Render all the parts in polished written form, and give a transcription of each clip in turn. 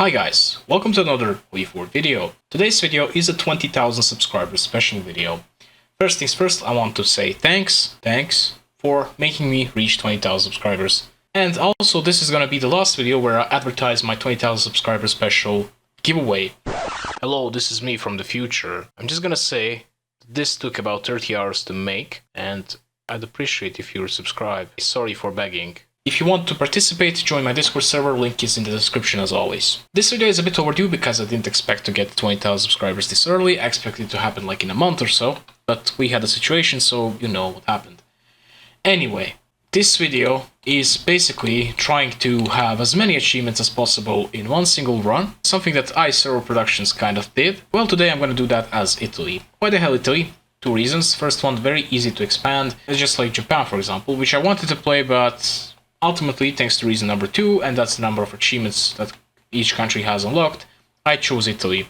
Hi guys, welcome to another HOI4 video. Today's video is a 20,000 subscribers special video. First things first, I want to say thanks for making me reach 20,000 subscribers. And also, this is gonna be the last video where I advertise my 20,000 subscribers special giveaway. Hello, this is me from the future. I'm just gonna say this took about 30 hours to make, and I'd appreciate if you subscribe. Sorry for begging. If you want to participate, join my Discord server, link is in the description as always. This video is a bit overdue because I didn't expect to get 20,000 subscribers this early. I expected it to happen like in a month or so, but we had a situation, so you know what happened. Anyway, this video is basically trying to have as many achievements as possible in one single run, something that HOI4 Productions kind of did. Well, today I'm going to do that as Italy. Why the hell Italy? Two reasons. First one, very easy to expand. It's just like Japan, for example, which I wanted to play, but ultimately, thanks to reason number 2, and that's the number of achievements that each country has unlocked, I chose Italy.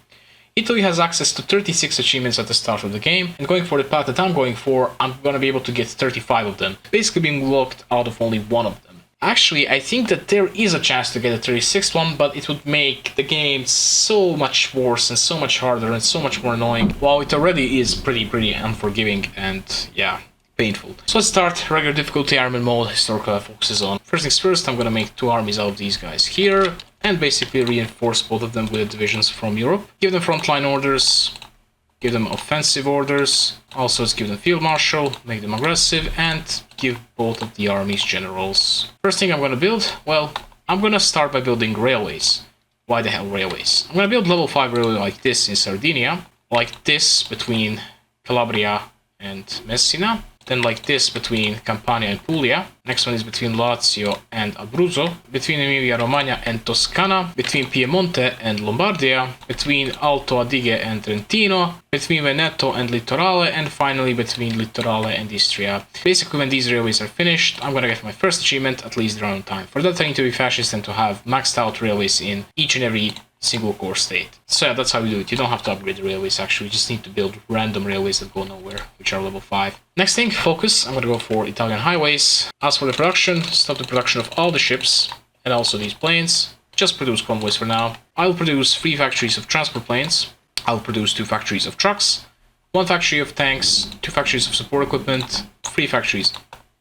Italy has access to 36 achievements at the start of the game, and going for the path that I'm going for, I'm gonna be able to get 35 of them, basically being locked out of only one of them. Actually, I think that there is a chance to get a 36th one, but it would make the game so much worse and so much harder and so much more annoying, while it already is pretty unforgiving and, yeah, painful. So let's start. Regular difficulty, army mode, historical focuses on. First things first, I'm gonna make 2 armies out of these guys here, and basically reinforce both of them with divisions from Europe. Give them frontline orders, give them offensive orders, also let's give them field marshal, make them aggressive, and give both of the armies generals. First thing I'm gonna build, well, I'm gonna start by building railways. Why the hell railways? I'm gonna build level 5 railway like this in Sardinia, like this between Calabria and Messina, then like this between Campania and Puglia. Next one is between Lazio and Abruzzo, between Emilia-Romagna and Toscana, between Piemonte and Lombardia, between Alto Adige and Trentino, between Veneto and Litorale, and finally between Litorale and Istria. Basically, when these railways are finished, I'm gonna get my first achievement, at least around time. For that, I need to be fascist and to have maxed out railways in each and every single core state. So yeah, that's how we do it. You don't have to upgrade the railways actually, you just need to build random railways that go nowhere, which are level 5. Next thing, focus. I'm gonna go for Italian highways. As for the production, stop the production of all the ships and also these planes. Just produce convoys for now. I'll produce 3 factories of transport planes. I'll produce 2 factories of trucks, 1 factory of tanks, 2 factories of support equipment, 3 factories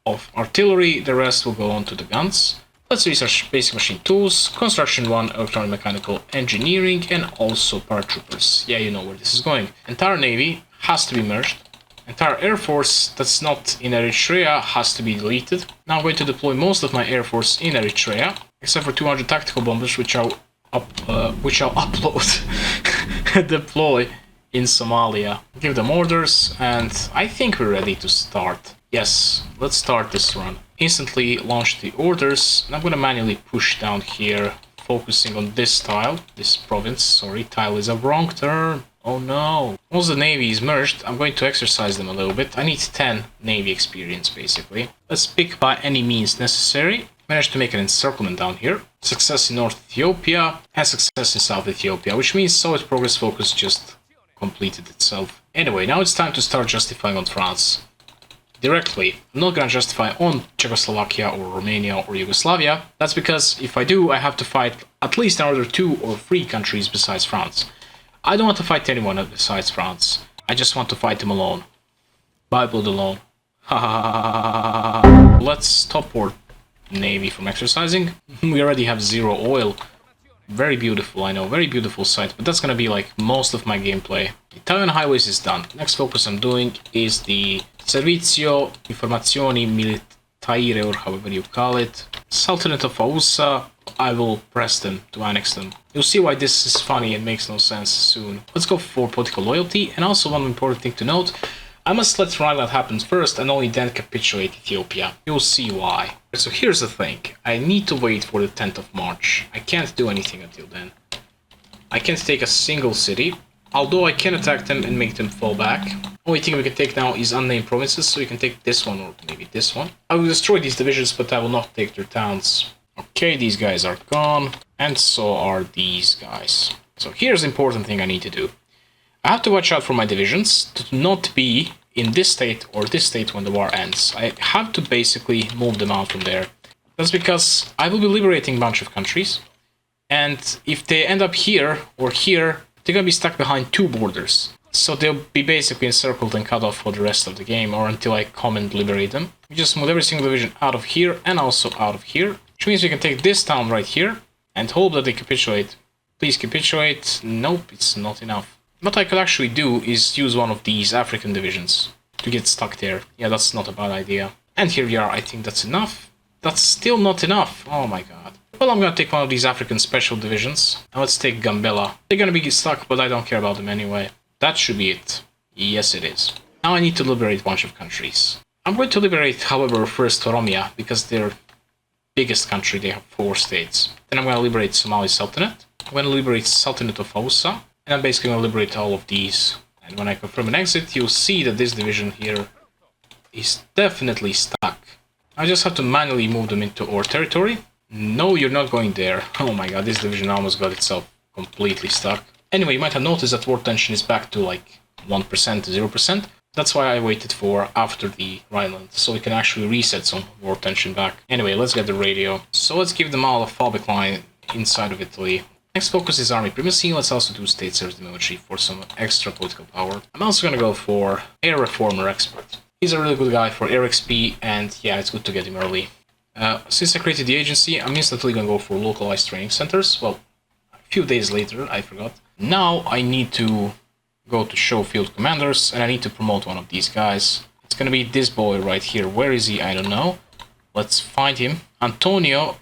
of artillery. The rest will go on to the guns. Let's research basic machine tools, construction 1, electronic mechanical engineering, and also paratroopers. Yeah, you know where this is going. Entire navy has to be merged. Entire air force that's not in Eritrea has to be deleted. Now I'm going to deploy most of my air force in Eritrea, except for 200 tactical bombers, which I'll upload, deploy in Somalia. Give them orders, and I think we're ready to start. Yes, let's start this run. Instantly launch the orders, and I'm gonna manually push down here, focusing on this tile, this province. Sorry, tile is a wrong term. Oh no. Once the navy is merged, I'm going to exercise them a little bit. I need 10 navy experience basically. Let's pick by any means necessary. Managed to make an encirclement down here. Success in North Ethiopia and success in South Ethiopia, which means Soviet progress focus just completed itself. Anyway, now it's time to start justifying on France. Directly. I'm not gonna justify on Czechoslovakia or Romania or Yugoslavia. That's because if I do, I have to fight at least another 2 or 3 countries besides France. I don't want to fight anyone besides France. I just want to fight them alone. By blood alone. Let's stop our navy from exercising. We already have 0 oil. Very beautiful, I know, very beautiful sight, but that's gonna be like most of my gameplay. Italian highways is done. Next focus I'm doing is the Servizio Informazioni Militari, or however you call it. Sultanate of Aussa. I will press them to annex them. You'll see why this is funny and makes no sense soon. Let's go for political loyalty, and also one important thing to note. I must let Rhineland happen first and only then capitulate Ethiopia. You'll see why. So here's the thing. I need to wait for the 10th of March. I can't do anything until then. I can't take a single city, although I can attack them and make them fall back. Only thing we can take now is unnamed provinces, so we can take this one or maybe this one. I will destroy these divisions, but I will not take their towns. Okay, these guys are gone, and so are these guys. So here's the important thing I need to do. I have to watch out for my divisions to not be in this state or this state when the war ends. I have to basically move them out from there. That's because I will be liberating a bunch of countries, And if they end up here or here, they're gonna be stuck behind 2 borders. So they'll be basically encircled and cut off for the rest of the game, or until I come and liberate them. We just move every single division out of here and also out of here, which means we can take this town right here and hope that they capitulate. Please capitulate. Nope, it's not enough. What I could actually do is use one of these African divisions to get stuck there. Yeah, that's not a bad idea. And here we are. I think that's enough. That's still not enough. Oh my god. Well, I'm gonna take one of these African special divisions. And let's take Gambela. They're gonna be stuck, but I don't care about them anyway. That should be it. Yes, it is. Now I need to liberate a bunch of countries. I'm going to liberate, however, first Oromia, because they're biggest country. They have 4 states. Then I'm gonna liberate Somali Sultanate. I'm gonna liberate Sultanate of Hausa. And I'm basically gonna liberate all of these. And when I confirm an exit, you'll see that this division here is definitely stuck. I just have to manually move them into our territory. No, you're not going there. Oh my god, this division almost got itself completely stuck. Anyway, you might have noticed that war tension is back to like 1%, 0%. That's why I waited for after the Rhineland, so we can actually reset some war tension back. Anyway, let's get the radio. So let's give them all a phobic line inside of Italy. Next focus is army primacy. Let's also do state service military for some extra political power. I'm also gonna go for air reformer expert. He's a really good guy for air XP, and yeah, it's good to get him early. Since I created the agency, I'm instantly gonna go for localized training centers. Well, a few days later, I forgot. Now I need to go to show field commanders, and I need to promote one of these guys. It's gonna be this boy right here. Where is he? I don't know. Let's find him. Antonio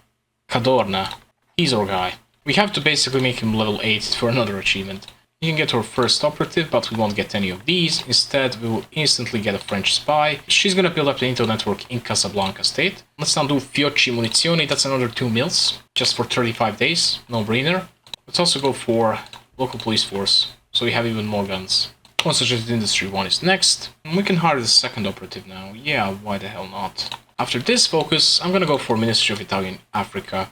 Cadorna. He's our guy. We have to basically make him level 8 for another achievement. You can get our first operative, but we won't get any of these. Instead, we will instantly get a French spy. She's gonna build up the intel network in Casablanca state. Let's now do Fiocchi Munizioni. That's another 2 mils, just for 35 days. No brainer. Let's also go for local police force, so we have even more guns. Concentrated Industry 1 is next. And we can hire the second operative now. Yeah, why the hell not? After this focus, I'm gonna go for Ministry of Italian Africa.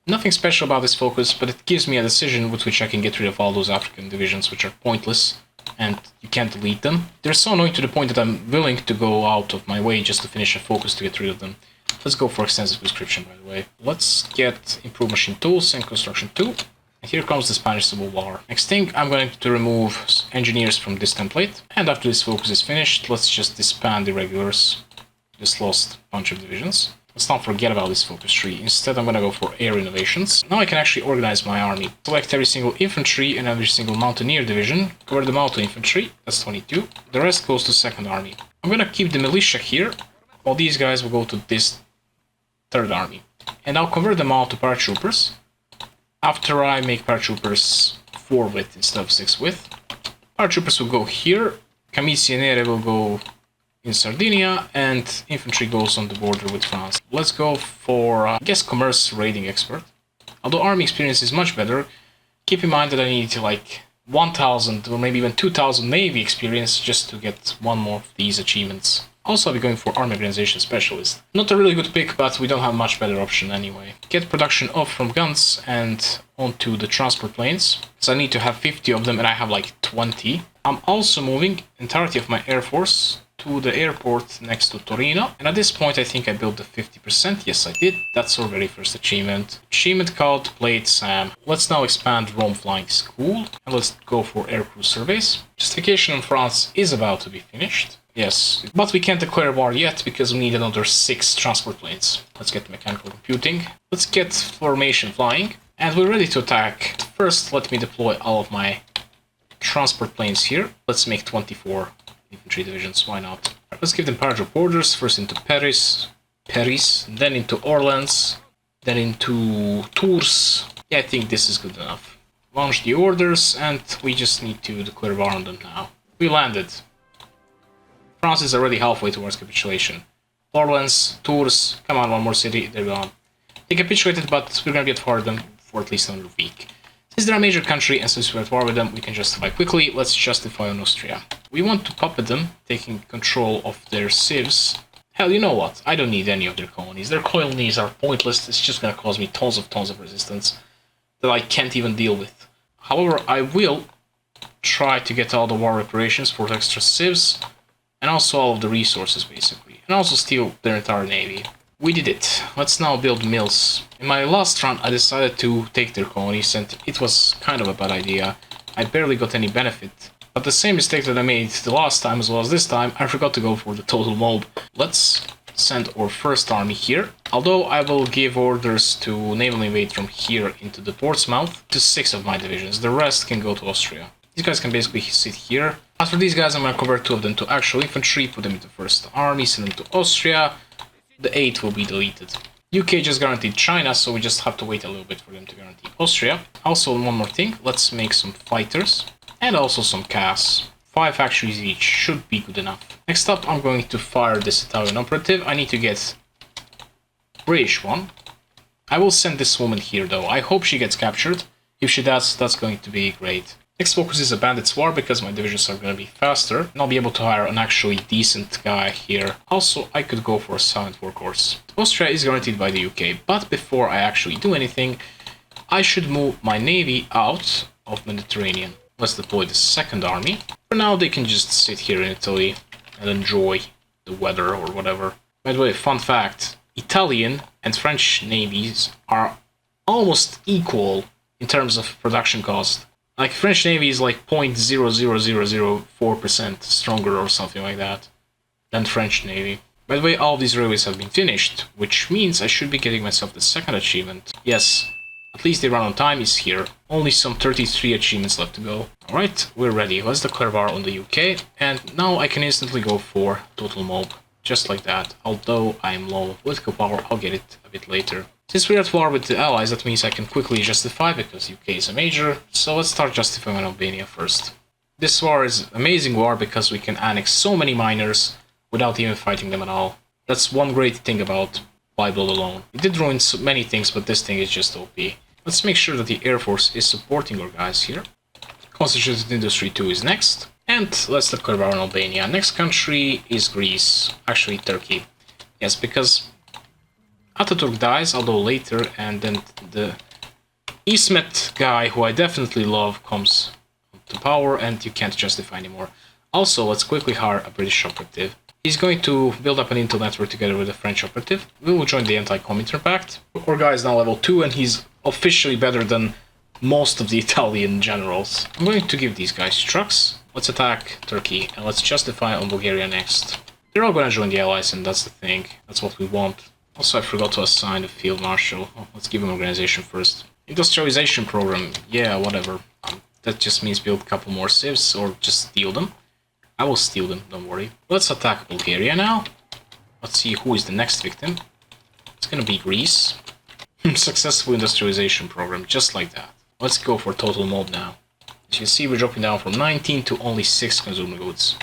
Nothing special about this focus, but it gives me a decision with which I can get rid of all those African divisions which are pointless, and you can't delete them. They're so annoying to the point that I'm willing to go out of my way just to finish a focus to get rid of them. Let's go for extensive conscription, by the way. Let's get improved machine tools and construction 2. And here comes the Spanish Civil War. Next thing, I'm going to remove engineers from this template. And after this focus is finished, let's just disband the regulars. Just lost a bunch of divisions. Let's not forget about this focus tree. Instead, I'm gonna go for air innovations. Now I can actually organize my army. Select every single infantry and every single mountaineer division. Convert them out to infantry. That's 22. The rest goes to second army. I'm gonna keep the militia here, while these guys will go to this third army. And I'll convert them all to paratroopers. After I make paratroopers 4 width instead of 6 width. Paratroopers will go here. Camicie Nere will go in Sardinia, and infantry goes on the border with France. Let's go for, I guess, commerce raiding expert. Although army experience is much better, keep in mind that I need like 1000 or maybe even 2000 navy experience just to get one more of these achievements. Also, I'll be going for army organization specialist. Not a really good pick, but we don't have much better option anyway. Get production off from guns and onto the transport planes, so I need to have 50 of them and I have like 20. I'm also moving entirety of my air force to the airport next to Torino, and at this point I think I built the 50%. Yes, I did. That's our very first achievement. Achievement called Plate Sam. Let's now expand Rome Flying School, and let's go for aircrew surveys. Justification on France is about to be finished. Yes, but we can't declare war yet because we need another 6 transport planes. Let's get mechanical computing. Let's get formation flying, and we're ready to attack. First, let me deploy all of my transport planes here. Let's make 24 infantry divisions, why not? Let's give them paratroop orders, first into Paris, then into Orleans, then into Tours. Yeah, I think this is good enough. Launch the orders, and we just need to declare war on them now. We landed. France is already halfway towards capitulation. Orleans, Tours, come on, one more city, they're gone. They capitulated, but we're gonna be at war with them for at least another week. Since they're a major country and since we're at war with them, we can justify quickly. Let's justify on Austria. We want to puppet them, taking control of their civs. Hell, you know what? I don't need any of their colonies. Their colonies are pointless. It's just gonna cause me tons of resistance that I can't even deal with. However, I will try to get all the war reparations for the extra civs, and also all of the resources, basically. And also steal their entire navy. We did it. Let's now build mills. In my last run, I decided to take their colonies, and it was kind of a bad idea. I barely got any benefit. But the same mistake that I made the last time as well as this time, I forgot to go for the total mob. Let's send our first army here. Although I will give orders to naval invade from here into the Portsmouth to 6 of my divisions. The rest can go to Austria. These guys can basically sit here. As for these guys, I'm going to convert 2 of them to actual infantry, put them into first army, send them to Austria. The 8 will be deleted. UK just guaranteed China, so we just have to wait a little bit for them to guarantee Austria. Also, one more thing, let's make some fighters and also some CAS. 5 factories each should be good enough. Next up, I'm going to fire this Italian operative. I need to get British one. I will send this woman here though. I hope she gets captured. If she does, that's going to be great. Next focus is a bandits war because my divisions are going to be faster and I'll be able to hire an actually decent guy here. Also, I could go for a silent workhorse. Austria is guaranteed by the UK, but before I actually do anything, I should move my navy out of Mediterranean. Let's deploy the second army. For now, they can just sit here in Italy and enjoy the weather or whatever. By the way, fun fact, Italian and French navies are almost equal in terms of production cost. Like, French Navy is like 0.00004% stronger or something like that than French Navy. By the way, all of these railways have been finished, which means I should be getting myself the second achievement. Yes, at least the run on time is here. Only some 33 achievements left to go. Alright, we're ready. Let's declare war on the UK, and now I can instantly go for total mob. Just like that. Although I'm low on political power, I'll get it a bit later. Since we're at war with the Allies, that means I can quickly justify because UK is a major, so let's start justifying Albania first. This war is an amazing war because we can annex so many miners without even fighting them at all. That's one great thing about Bible alone. It did ruin so many things, but this thing is just OP. Let's make sure that the Air Force is supporting our guys here. Concentrated Industry 2 is next. And let's declare war on Albania. Next country is Greece. Actually, Turkey. Yes, because Ataturk dies, although later, and then the Ismet guy, who I definitely love, comes to power, and you can't justify anymore. Also, let's quickly hire a British operative. He's going to build up an intel network together with a French operative. We will join the Anti-Comintern Pact. Our guy is now level 2, and he's officially better than most of the Italian generals. I'm going to give these guys trucks. Let's attack Turkey, and let's justify on Bulgaria next. They're all going to join the Allies, and that's the thing. That's what we want. Also, I forgot to assign a field marshal. Oh, let's give him organization first. Industrialization program. Yeah, whatever. That just means build a couple more civs or just steal them. I will steal them, don't worry. Let's attack Bulgaria now. Let's see who is the next victim. It's gonna be Greece. Successful industrialization program, just like that. Let's go for total mob now. As you can see, we're dropping down from 19 to only 6 consumer goods.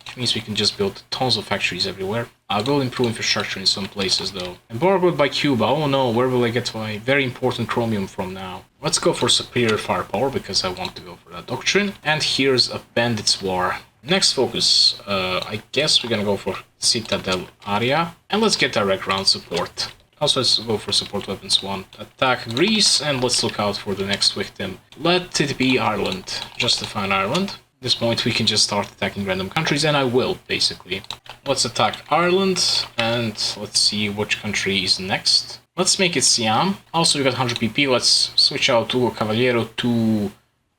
Which means we can just build tons of factories everywhere. I will improve infrastructure in some places though. Embargoed by Cuba. Oh no, where will I get my very important chromium from now? Let's go for superior firepower because I want to go for that doctrine. And here's a bandits war. Next focus, I guess we're gonna go for Citadel area. And let's get direct ground support. Also, let's go for support weapons 1. Attack Greece, and let's look out for the next victim. Let it be Ireland. Justify Ireland. At this point, we can just start attacking random countries, and I will, basically. Let's attack Ireland, and let's see which country is next. Let's make it Siam. Also, we got 100 PP. Let's switch out Ugo Cavaliero to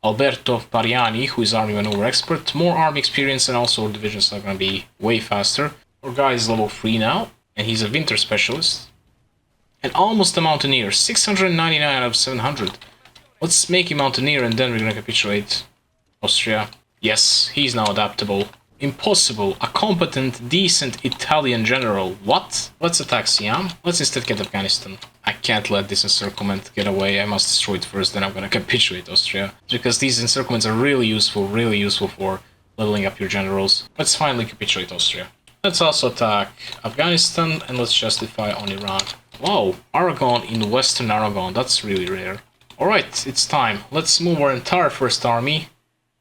Alberto Pariani, who is army maneuver expert. More army experience, and also our divisions are going to be way faster. Our guy is level 3 now, and he's a winter specialist. And almost a mountaineer, 699 out of 700. Let's make him mountaineer and then we're gonna capitulate Austria. Yes, he's now adaptable. Impossible, a competent, decent Italian general. What? Let's attack Siam. Let's instead get Afghanistan. I can't let this encirclement get away. I must destroy it first, then I'm gonna capitulate Austria. Because these encirclements are really useful for leveling up your generals. Let's finally capitulate Austria. Let's also attack Afghanistan and let's justify on Iran. Wow, Aragon in Western Aragon, that's really rare. Alright, it's time. Let's move our entire first army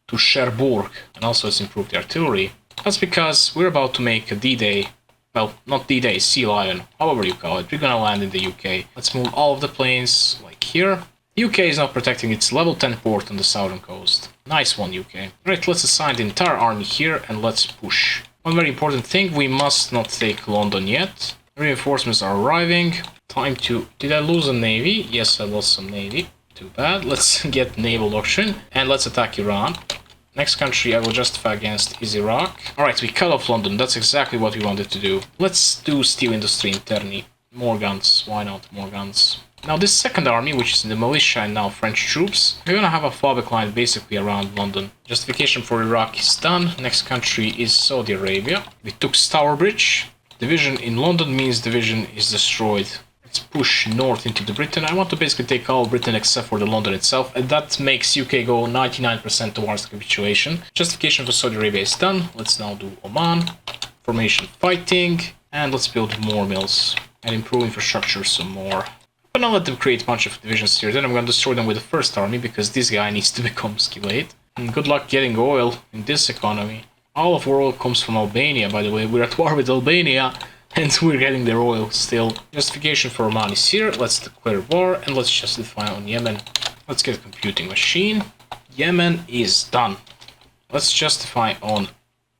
to Cherbourg. And also let's improve the artillery. That's because we're about to make a D-Day. Well, not D-Day, Sea Lion, however you call it. We're gonna land in the UK. Let's move all of the planes, like here. The UK is now protecting its level 10 port on the southern coast. Nice one, UK. Right, let's assign the entire army here and let's push. One very important thing, we must not take London yet. Reinforcements are arriving. Time to... Did I lose a navy? Yes, I lost some navy. Too bad. Let's get naval doctrine and let's attack Iran. Next country I will justify against is Iraq. Alright, we cut off London. That's exactly what we wanted to do. Let's do steel industry in Terni. More guns. Why not? More guns. Now this second army, which is in the militia and now French troops, we're gonna have a fallback line basically around London. Justification for Iraq is done. Next country is Saudi Arabia. We took Stourbridge. Division in London means division is destroyed. Let's push north into the Britain. I want to basically take all Britain except for the London itself, and that makes UK go 99% towards capitulation. Justification for Saudi Arabia is done. Let's now do Oman. Formation fighting, and let's build more mills and improve infrastructure some more. I'm gonna let them create a bunch of divisions here, then I'm gonna destroy them with the first army because this guy needs to become skilled. And good luck getting oil in this economy. All of our oil comes from Albania, by the way. We're at war with Albania and we're getting their oil still. Justification for Oman is here. Let's declare war and let's justify on Yemen. Let's get a computing machine. Yemen is done. Let's justify on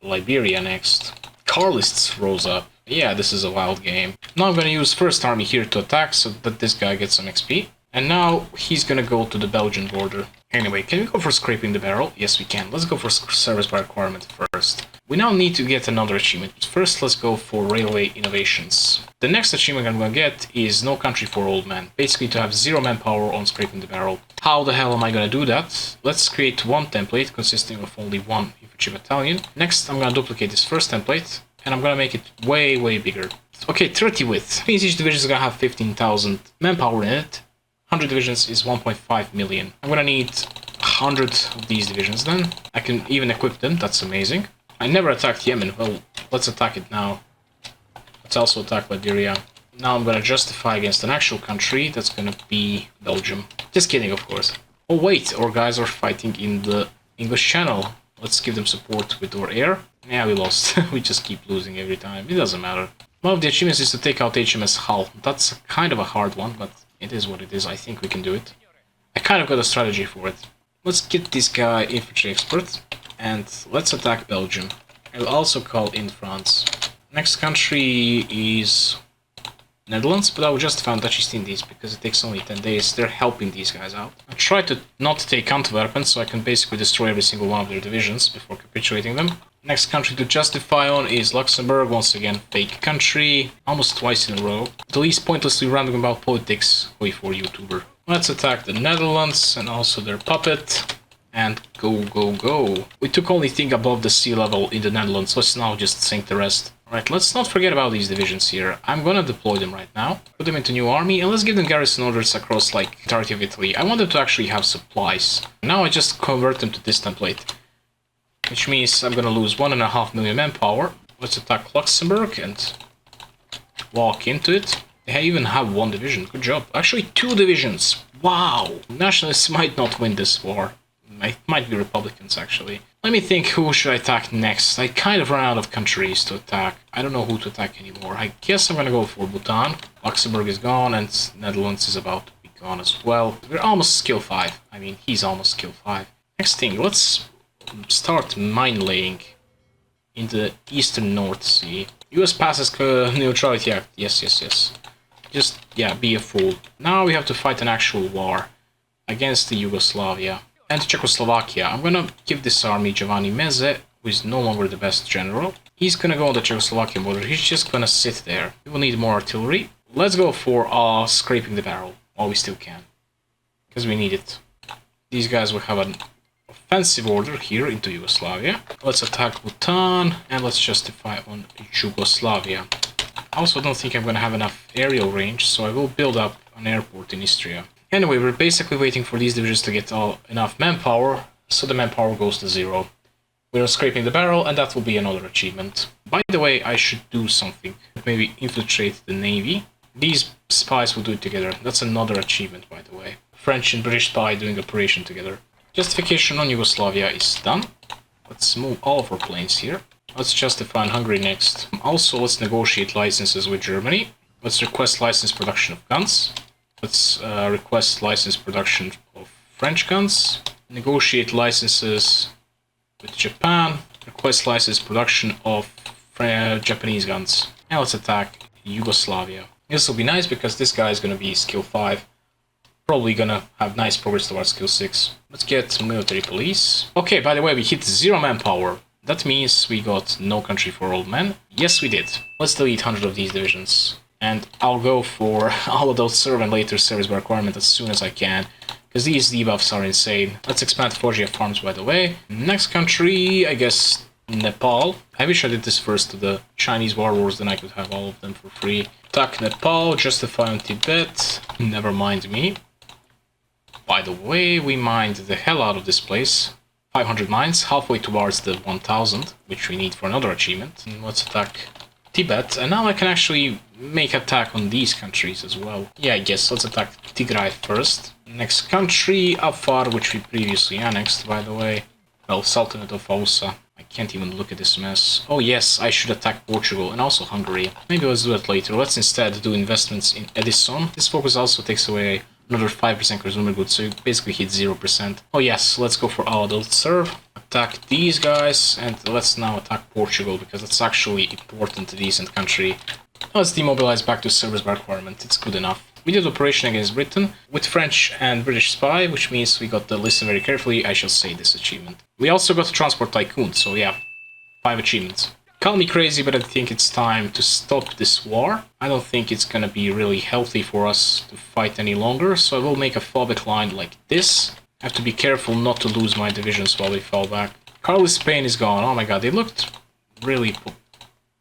Liberia next. Carlists rose up. Yeah, this is a wild game. Now I'm gonna use first army here to attack so that this guy gets some XP. And now he's gonna go to the Belgian border. Anyway, can we go for scraping the barrel? Yes, we can. Let's go for service by requirement first. We now need to get another achievement. First, let's go for railway innovations. The next achievement I'm gonna get is no country for old men. Basically to have 0 manpower on scraping the barrel. How the hell am I gonna do that? Let's create one template consisting of only one infantry battalion. Next, I'm gonna duplicate this first template. And I'm gonna make it way, way bigger. Okay, 30 width. Means each division is gonna have 15,000 manpower in it. 100 divisions is 1.5 million. I'm gonna need 100 of these divisions then. I can even equip them, that's amazing. I never attacked Yemen, well, let's attack it now. Let's also attack Liberia. Now I'm gonna justify against an actual country, that's gonna be Belgium. Just kidding, of course. Oh wait, our guys are fighting in the English Channel. Let's give them support with our air. Yeah, we lost. We just keep losing every time. It doesn't matter. One of the achievements is to take out HMS Hull. That's kind of a hard one, but it is what it is. I think we can do it. I kind of got a strategy for it. Let's get this guy infantry expert. And let's attack Belgium. I'll also call in France. Next country is Netherlands, but I will just found Dutch East Indies because it takes only 10 days. They're helping these guys out. I try to not take counter-weapons so I can basically destroy every single one of their divisions before capitulating them. Next country to justify on is Luxembourg, once again fake country, almost twice in a row. The least pointlessly random about politics, HOI4 YouTuber. Let's attack the Netherlands and also their puppet. And go, go, go. We took only thing above the sea level in the Netherlands, let's now just sink the rest. Alright, let's not forget about these divisions here. I'm gonna deploy them right now, put them into new army, and let's give them garrison orders across like entirety of Italy. I want them to actually have supplies. Now I just convert them to this template. Which means I'm gonna lose 1.5 million manpower. Let's attack Luxembourg and walk into it. They even have 1 division. Good job. Actually, 2 divisions. Wow! Nationalists might not win this war. It might be Republicans, actually. Let me think, who should I attack next? I kind of ran out of countries to attack. I don't know who to attack anymore. I guess I'm gonna go for Bhutan. Luxembourg is gone and Netherlands is about to be gone as well. We're almost skill 5. I mean, he's almost skill 5. Next thing, let's start mine laying in the eastern North Sea. US passes neutrality act. Yes, yes, yes. Just, yeah, be a fool. Now we have to fight an actual war against the Yugoslavia and Czechoslovakia. I'm gonna give this army Giovanni Meze, who is no longer the best general. He's gonna go on the Czechoslovakian border. He's just gonna sit there. We will need more artillery. Let's go for scraping the barrel while we still can, because we need it. These guys will have an offensive order here into Yugoslavia. Let's attack Bhutan and let's justify on Yugoslavia. I also don't think I'm gonna have enough aerial range, so I will build up an airport in Istria. Anyway, we're basically waiting for these divisions to get enough manpower, so the manpower goes to 0. We're scraping the barrel, and that will be another achievement. By the way, I should do something. Maybe infiltrate the navy. These spies will do it together. That's another achievement, by the way. French and British spy doing operation together. Justification on Yugoslavia is done. Let's move all of our planes here. Let's justify on Hungary next. Also, let's negotiate licenses with Germany. Let's request license production of guns. Let's request license production of French guns. Negotiate licenses with Japan. Request license production of Japanese guns. And let's attack Yugoslavia. This will be nice because this guy is gonna be skill 5. Probably gonna have nice progress towards skill 6. Let's get military police. Okay, by the way, we hit 0 manpower. That means we got no country for old men. Yes, we did. Let's delete 100 of these divisions. And I'll go for all adult serve and later service by requirement as soon as I can. Because these debuffs are insane. Let's expand Forgia farms, by the way. Next country, I guess Nepal. I wish I did this first to the Chinese warlords, then I could have all of them for free. Attack Nepal, justify on Tibet. Never mind me. By the way, we mined the hell out of this place. 500 mines, halfway towards the 1000, which we need for another achievement. And let's attack Tibet, and now I can actually make attack on these countries as well. Yeah, I guess let's attack Tigray first. Next country, Afar, which we previously annexed, by the way. Well, Sultanate of Ausa. I can't even look at this mess. Oh yes, I should attack Portugal and also Hungary. Maybe let's do that later. Let's instead do investments in Edison. This focus also takes away another 5% consumer goods, so you basically hit 0%. Oh yes, let's go for all adult serve. Attack these guys, and let's now attack Portugal, because it's actually important, decent country. Let's demobilize back to service by requirement, it's good enough. We did operation against Britain with French and British spy, which means we got to listen very carefully. I shall say this achievement. We also got to transport tycoon, so yeah, 5 achievements. Call me crazy, but I think it's time to stop this war. I don't think it's gonna be really healthy for us to fight any longer, so I will make a fallback line like this. I have to be careful not to lose my divisions while we fall back. Carly Spain is gone. Oh my god, they looked really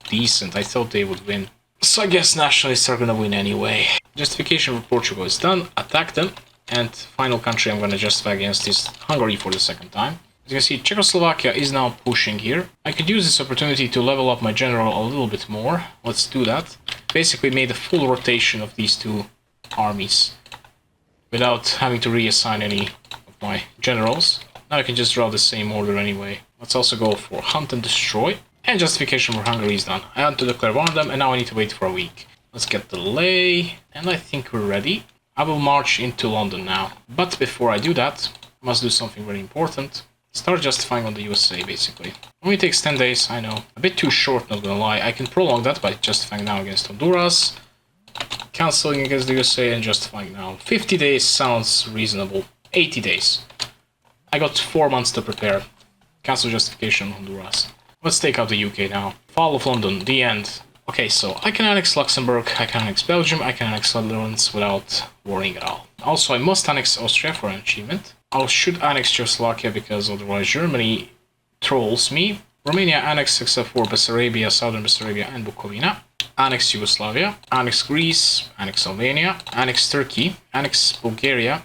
decent. I thought they would win. So I guess nationalists are gonna win anyway. Justification for Portugal is done. Attack them. And final country I'm gonna justify against is Hungary for the second time. As you can see, Czechoslovakia is now pushing here. I could use this opportunity to level up my general a little bit more. Let's do that. Basically made a full rotation of these two armies without having to reassign any of my generals. Now I can just draw the same order anyway. Let's also go for hunt and destroy. And justification for Hungary is done. I want to declare one of them, and now I need to wait for a week. Let's get the lay, and I think we're ready. I will march into London now. But before I do that, I must do something very important. Start justifying on the USA, basically. Only takes 10 days, I know. A bit too short, not gonna lie. I can prolong that by justifying now against Honduras, cancelling against the USA, and justifying now. 50 days sounds reasonable. 80 days. I got 4 months to prepare. Cancel justification on Honduras. Let's take out the UK now. Fall of London, the end. Okay, so I can annex Luxembourg, I can annex Belgium, I can annex Netherlands without worrying at all. Also, I must annex Austria for an achievement. I should annex Czechoslovakia because otherwise Germany trolls me. Romania annex except for Bessarabia, Southern Bessarabia and Bukovina. Annex Yugoslavia. Annex Greece. Annex Albania. Annex Turkey. Annex Bulgaria.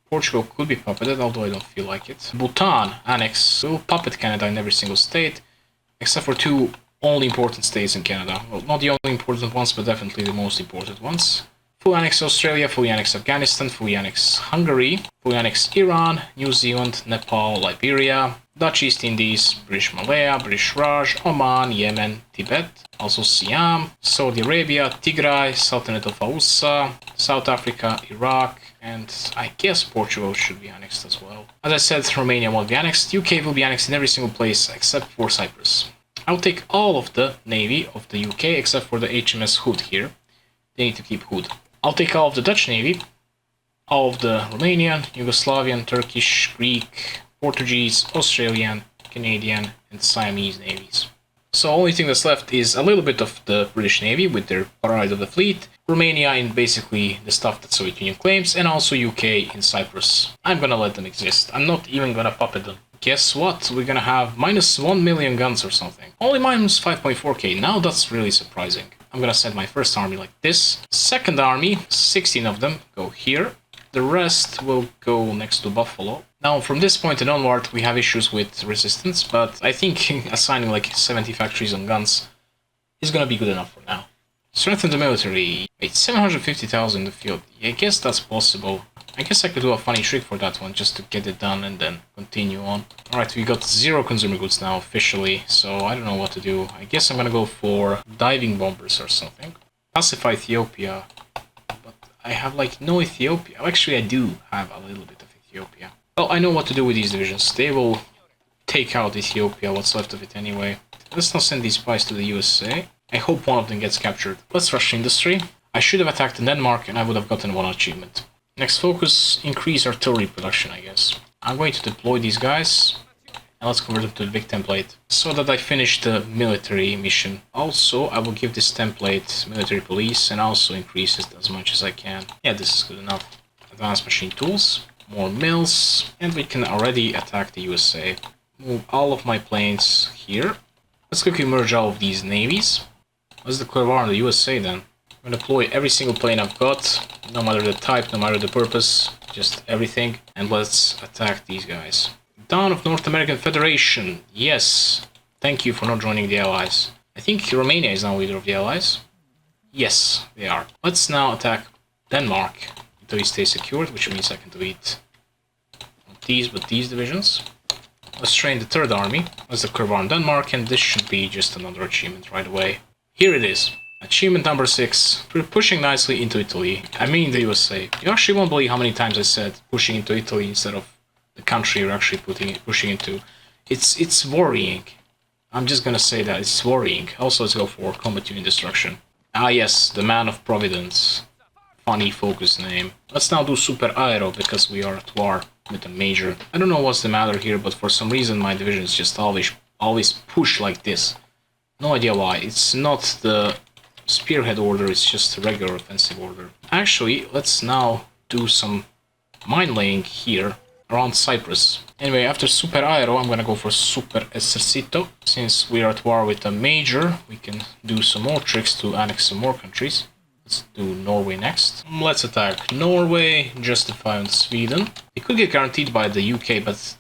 Portugal could be puppeted, although I don't feel like it. Bhutan annex. We'll puppet Canada in every single state, except for 2 only important states in Canada. Well, not the only important ones, but definitely the most important ones. Fully annex Australia, fully annex Afghanistan, fully annex Hungary, fully annex Iran, New Zealand, Nepal, Liberia, Dutch East Indies, British Malaya, British Raj, Oman, Yemen, Tibet, also Siam, Saudi Arabia, Tigray, Sultanate of Ausa, South Africa, Iraq, and I guess Portugal should be annexed as well. As I said, Romania won't be annexed. UK will be annexed in every single place except for Cyprus. I'll take all of the navy of the UK except for the HMS Hood here. They need to keep Hood. I'll take all of the Dutch navy, all of the Romanian, Yugoslavian, Turkish, Greek, Portuguese, Australian, Canadian, and Siamese navies. So only thing that's left is a little bit of the British Navy with their Pride of the Fleet, Romania in basically the stuff that Soviet Union claims, and also UK in Cyprus. I'm gonna let them exist. I'm not even gonna puppet them. Guess what? We're gonna have minus 1 million guns or something. Only minus 5.4k. Now that's really surprising. I'm gonna send my first army like this. Second army, 16 of them, go here. The rest will go next to Buffalo. Now, from this point and onward, we have issues with resistance, but I think assigning like 70 factories on guns is gonna be good enough for now. Strengthen the military. Wait, 750,000 in the field. Yeah, I guess that's possible. I guess I could do a funny trick for that one, just to get it done and then continue on. Alright, we got 0 consumer goods now, officially, so I don't know what to do. I guess I'm gonna go for diving bombers or something. Pacify Ethiopia, but I have like no Ethiopia. Actually, I do have a little bit of Ethiopia. Well, I know what to do with these divisions. They will take out Ethiopia, what's left of it anyway. Let's not send these spies to the USA. I hope one of them gets captured. Let's rush industry. I should have attacked in Denmark and I would have gotten one achievement. Next focus, increase artillery production, I guess. I'm going to deploy these guys. And let's convert them to the big template, so that I finish the military mission. Also, I will give this template military police and also increase it as much as I can. Yeah, this is good enough. Advanced machine tools, more mills, and we can already attack the USA. Move all of my planes here. Let's quickly merge all of these navies. Let's declare war on the USA then. I'm gonna deploy every single plane I've got, no matter the type, no matter the purpose, just everything. And let's attack these guys. Dawn of North American Federation. Yes. Thank you for not joining the Allies. I think Romania is now leader of the Allies. Yes, they are. Let's now attack Denmark until we stay secured, which means I can delete not these, but these divisions. Let's train the Third Army. Let's declare war on Denmark, and this should be just another achievement right away. Here it is. Achievement number 6. We're pushing nicely into Italy. I mean the USA. You actually won't believe how many times I said pushing into Italy instead of the country you're actually pushing into. It's worrying. I'm just gonna say that it's worrying. Also, let's go for combat unit destruction. Ah yes, the Man of Providence. Funny focus name. Let's now do Super Aero because we are at war with a major. I don't know what's the matter here, but for some reason my divisions just always push like this. No idea why. It's not the spearhead order, it's just a regular offensive order. Actually, let's now do some mine laying here around Cyprus. Anyway, after Super Aero, I'm gonna go for Super Esercito. Since we are at war with a major, we can do some more tricks to annex some more countries. Let's do Norway next. Let's attack Norway, justify on Sweden. It could get guaranteed by the UK, but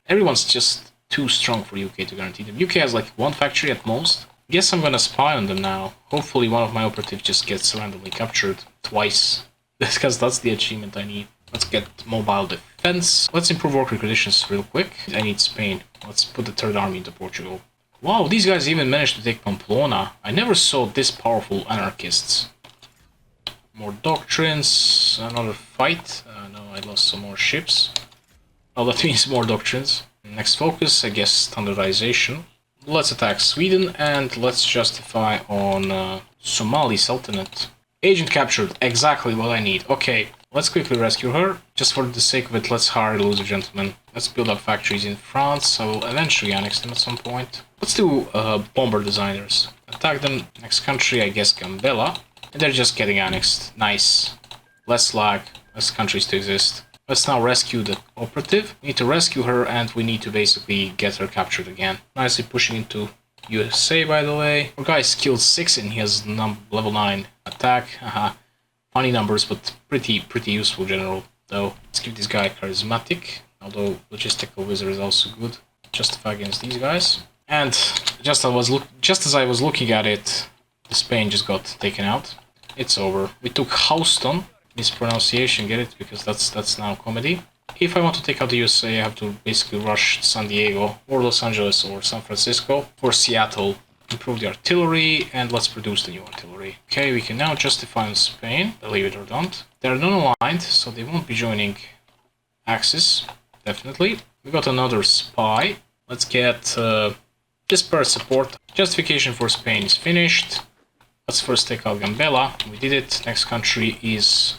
everyone's just too strong for UK to guarantee them. UK has like one factory at most. Guess I'm gonna spy on them now. Hopefully one of my operatives just gets randomly captured twice. Because that's the achievement I need. Let's get mobile defense. Let's improve worker conditions real quick. I need Spain. Let's put the Third Army into Portugal. Wow, these guys even managed to take Pamplona. I never saw this powerful anarchists. More doctrines. Another fight. No, I lost some more ships. Oh, that means more doctrines. Next focus, I guess, standardization. Let's attack Sweden and let's justify on Somali Sultanate. Agent captured. Exactly what I need. Okay. Let's quickly rescue her. Just for the sake of it, let's hire loads of gentlemen. Let's build up factories in France. I will eventually annex them at some point. Let's do bomber designers. Attack them. Next country, I guess Gambella. And they're just getting annexed. Nice. Less lag. Less countries to exist. Let's now rescue the operative. We need to rescue her and we need to basically get her captured again. Nicely pushing into USA, by the way. Our guy is killed 6 and he has level 9 attack. Haha. Funny numbers, but pretty useful general, though. Let's give this guy charismatic, although logistical wizard is also good. Justify against these guys. And just as I was looking at it, the Spain just got taken out. It's over. We took Houston. Mispronunciation, get it? Because that's now comedy. If I want to take out the USA, I have to basically rush San Diego, or Los Angeles, or San Francisco, or Seattle. Improve the artillery, and let's produce the new artillery. Okay, we can now justify on Spain, believe it or not. They're non-aligned, so they won't be joining Axis, definitely. We got another spy. Let's get dispersed support. Justification for Spain is finished. Let's first take out Gambella. We did it. Next country is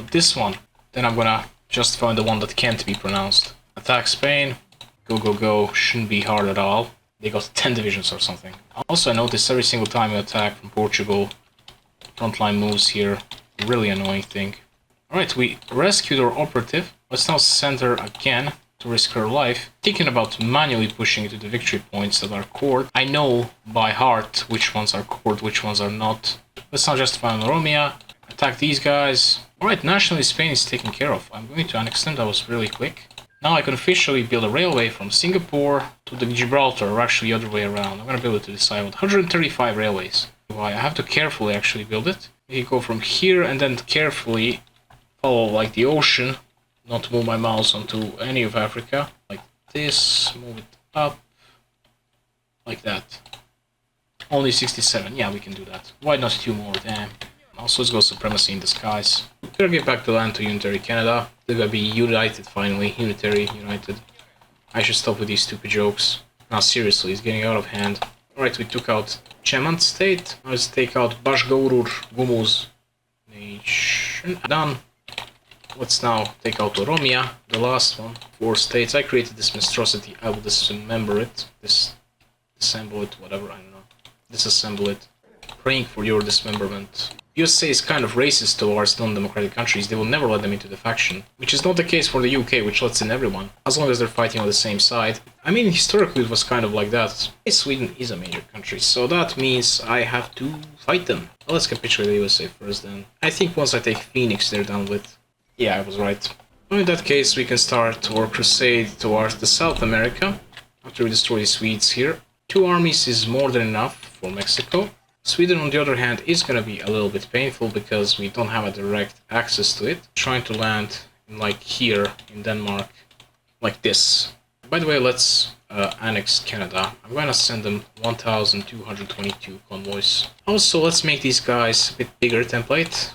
this one. Then I'm gonna justify the one that can't be pronounced. Attack Spain. Go, go, go. Shouldn't be hard at all. They got 10 divisions or something. Also, I noticed every single time you attack from Portugal, frontline moves here. Really annoying thing. Alright, we rescued our operative. Let's now send her again to risk her life. Thinking about manually pushing to the victory points that are cored. I know by heart which ones are cored, which ones are not. Let's now justify on Romania. Attack these guys. Alright, nationally Spain is taken care of. I'm going to annex them. That was really quick. Now I can officially build a railway from Singapore to the Gibraltar, or actually the other way around. I'm going to build it to this island. 135 railways. Why? I have to carefully actually build it. You go from here and then carefully follow like the ocean. Not move my mouse onto any of Africa. Like this. Move it up. Like that. Only 67. Yeah, we can do that. Why not 2 more? Damn. Also, let's go supremacy in the skies. We're gonna get back to land to Unitary Canada. They're gonna be united finally. Unitary, united. I should stop with these stupid jokes. Now seriously, it's getting out of hand. Alright, we took out Chemand state. Now let's take out Bashgaurur Gumuz nation. Done. Let's now take out Oromia, the last one. 4 states. I created this monstrosity. I will dismember it. Disassemble it, whatever, I don't know. Disassemble it. Praying for your dismemberment. USA is kind of racist towards non-democratic countries. They will never let them into the faction. Which is not the case for the UK, which lets in everyone. As long as they're fighting on the same side. I mean, historically it was kind of like that. Sweden is a major country, so that means I have to fight them. Well, let's capitulate the USA first then. I think once I take Phoenix, they're done with. Yeah, I was right. Well, in that case, we can start our crusade towards the South America. After we destroy the Swedes here. 2 armies is more than enough for Mexico. Sweden, on the other hand, is gonna be a little bit painful because we don't have a direct access to it. Trying to land in, like here in Denmark, like this. By the way, let's annex Canada. I'm gonna send them 1,222 convoys. Also, let's make these guys a bit bigger template.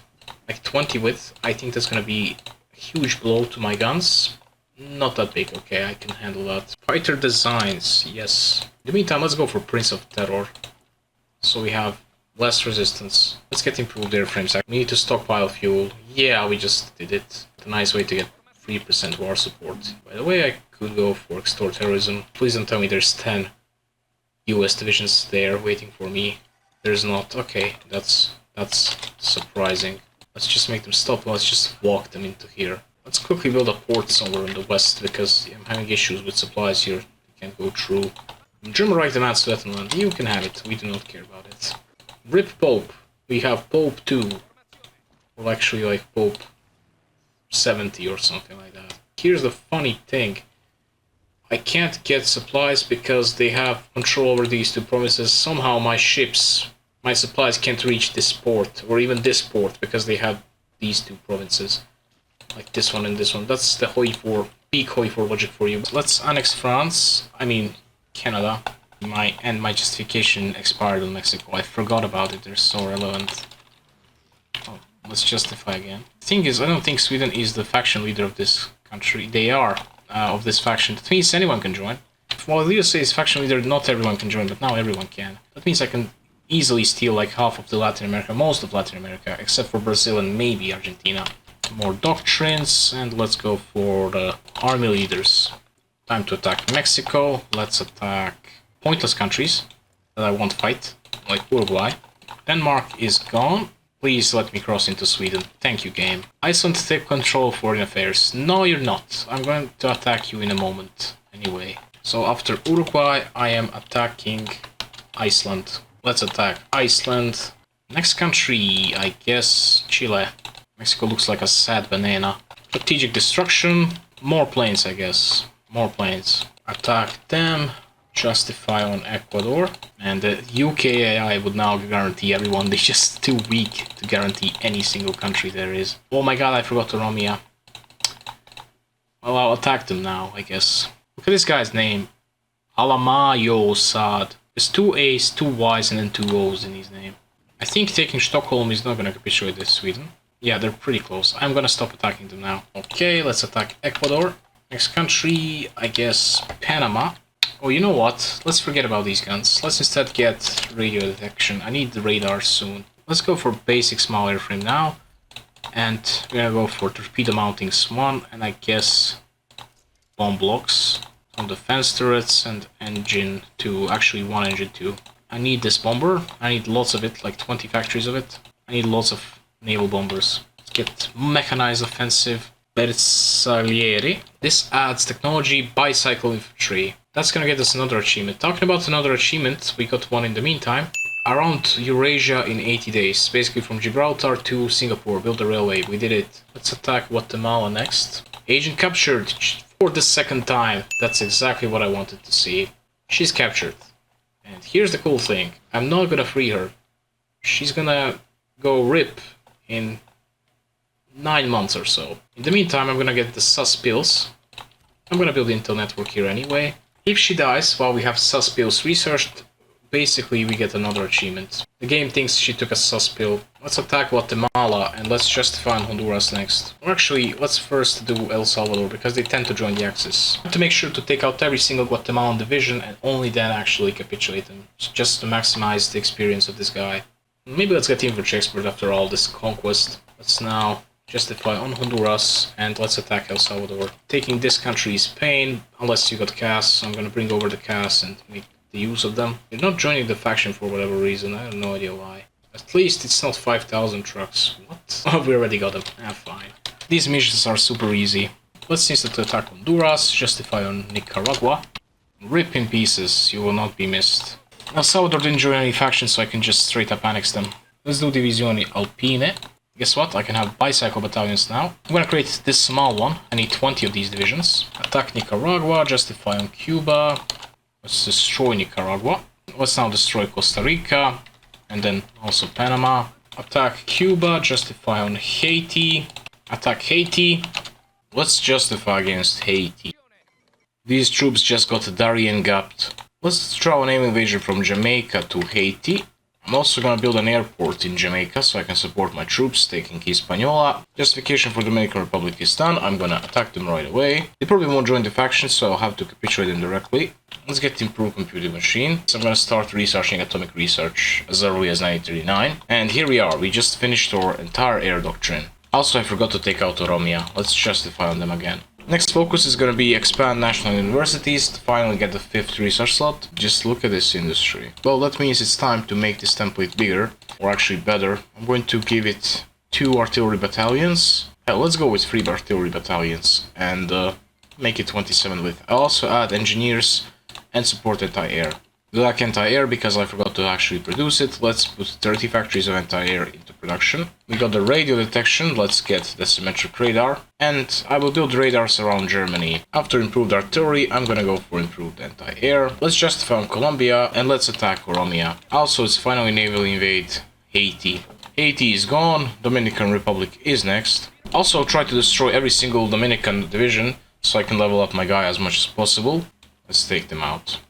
Like 20 width. I think that's gonna be a huge blow to my guns. Not that big, okay, I can handle that. Fighter designs, yes. In the meantime, let's go for Prince of Terror. So we have less resistance. Let's get improved airframes. We need to stockpile fuel. Yeah, we just did it. It's a nice way to get 3% war support. By the way, I could go for extort terrorism. Please don't tell me there's 10 US divisions there waiting for me. There's not. Okay, that's surprising. Let's just make them stop. Let's just walk them into here. Let's quickly build a port somewhere in the west because I'm having issues with supplies here. I can't go through. German Reich demands Sudetenland. You can have it. We do not care about it. Rip Pope. We have Pope 2. Well, actually, like Pope 70 or something like that. Here's the funny thing. I can't get supplies because they have control over these 2 provinces. Somehow my ships, my supplies can't reach this port, or even this port, because they have these 2 provinces. Like this one and this one. That's the HOI4, peak HOI4 logic for you. Let's annex France. I mean, Canada. My justification expired on Mexico. I forgot about it. They're so relevant. Oh, let's justify again. The thing is, I don't think Sweden is the faction leader of this country. They are of this faction. That means anyone can join. While the USA is faction leader, not everyone can join, but now everyone can. That means I can easily steal like half of the Latin America, most of Latin America, except for Brazil and maybe Argentina. More doctrines, and let's go for the army leaders. Time to attack Mexico. Let's attack pointless countries that I won't fight, like Uruguay. Denmark is gone. Please let me cross into Sweden. Thank you, game. Iceland, take control of foreign affairs. No, you're not. I'm going to attack you in a moment. Anyway. So after Uruguay, I am attacking Iceland. Let's attack Iceland. Next country, I guess Chile. Mexico looks like a sad banana. Strategic destruction. More planes, I guess. More planes. Attack them. Justify on Ecuador. And the UKAI would now guarantee everyone. They're just too weak to guarantee any single country there is. Oh my god, I forgot Oromia. Well, I'll attack them now, I guess. Look at this guy's name. Alamayo Sad. There's 2 A's, 2 Y's, and then 2 O's in his name. I think taking Stockholm is not gonna capitulate this Sweden. Yeah, they're pretty close. I'm gonna stop attacking them now. Okay, let's attack Ecuador. Next country, I guess Panama. Oh, you know what? Let's forget about these guns. Let's instead get radio detection. I need the radar soon. Let's go for basic small airframe now. And we're gonna go for torpedo mountings 1, and I guess bomb blocks on defense turrets and engine 2. Actually, 1 engine 2. I need this bomber. I need lots of it, like 20 factories of it. I need lots of naval bombers. Let's get mechanized offensive Bersaglieri. This adds technology bicycle infantry. That's gonna get us another achievement. Talking about another achievement, we got one in the meantime. Around Eurasia in 80 days. Basically from Gibraltar to Singapore. Build a railway. We did it. Let's attack Guatemala next. Agent captured for the 2nd time. That's exactly what I wanted to see. She's captured. And here's the cool thing. I'm not gonna free her. She's gonna go RIP in 9 months or so. In the meantime, I'm gonna get the sus pills. I'm gonna build the intel network here anyway. If she dies while we have sus pills researched, basically we get another achievement. The game thinks she took a sus pill. Let's attack Guatemala and let's justify on Honduras next. Or actually, let's first do El Salvador because they tend to join the Axis. To make sure to take out every single Guatemalan division and only then actually capitulate them. Just to maximize the experience of this guy. Maybe let's get infantry expert after all this conquest. Let's now justify on Honduras and let's attack El Salvador. Taking this country is pain unless you got CAS, so I'm gonna bring over the CAS and make the use of them. You're not joining the faction for whatever reason, I have no idea why. At least it's not 5,000 trucks. What? Oh, we already got them. Ah, fine. These missions are super easy. Let's instantly attack Honduras, justify on Nicaragua. Rip in pieces, you will not be missed. El Salvador didn't join any factions, so I can just straight up annex them. Let's do Divisione Alpine. Guess what? I can have bicycle battalions now. I'm gonna create this small one. I need 20 of these divisions. Attack Nicaragua, justify on Cuba. Let's destroy Nicaragua. Let's now destroy Costa Rica. And then also Panama. Attack Cuba, justify on Haiti. Attack Haiti. Let's justify against Haiti. These troops just got Darien gapped. Let's draw an aim invasion from Jamaica to Haiti. I'm also gonna build an airport in Jamaica so I can support my troops taking Hispaniola. Justification for Dominican Republic is done. I'm gonna attack them right away. They probably won't join the faction, so I'll have to capitulate them directly. Let's get improved computing machine. So I'm gonna start researching atomic research as early as 1939. And here we are. We just finished our entire air doctrine. Also, I forgot to take out Oromia. Let's justify on them again. Next focus is going to be expand national universities to finally get the 5th research slot. Just look at this industry. Well, that means it's time to make this template bigger, or actually better. I'm going to give it 2 artillery battalions. Hell, let's go with 3 artillery battalions and make it 27 with. I'll also add engineers and support anti-air. We lack anti-air because I forgot to actually produce it. Let's put 30 factories of anti-air into production. We got the radio detection. Let's get the symmetric radar. And I will build radars around Germany. After improved artillery, I'm gonna go for improved anti-air. Let's justify on Colombia and let's attack Oromia. Also, it's finally naval invade Haiti. Haiti is gone. Dominican Republic is next. Also, try to destroy every single Dominican division so I can level up my guy as much as possible. Let's take them out.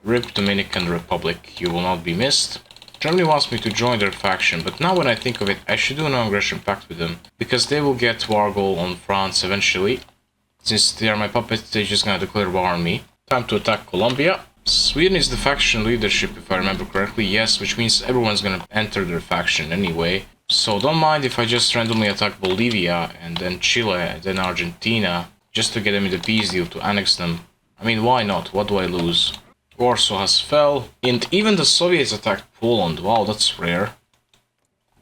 RIP Dominican Republic, you will not be missed. Germany wants me to join their faction, but now when I think of it, I should do a non-aggression pact with them, because they will get war goal on France eventually. Since they are my puppets, they're just gonna declare war on me. Time to attack Colombia. Sweden is the faction leadership, if I remember correctly, yes, which means everyone's gonna enter their faction anyway. So don't mind if I just randomly attack Bolivia, and then Chile, and then Argentina, just to get them in the peace deal to annex them. I mean, why not? What do I lose? Warsaw has fell, and even the Soviets attacked Poland. Wow, that's rare.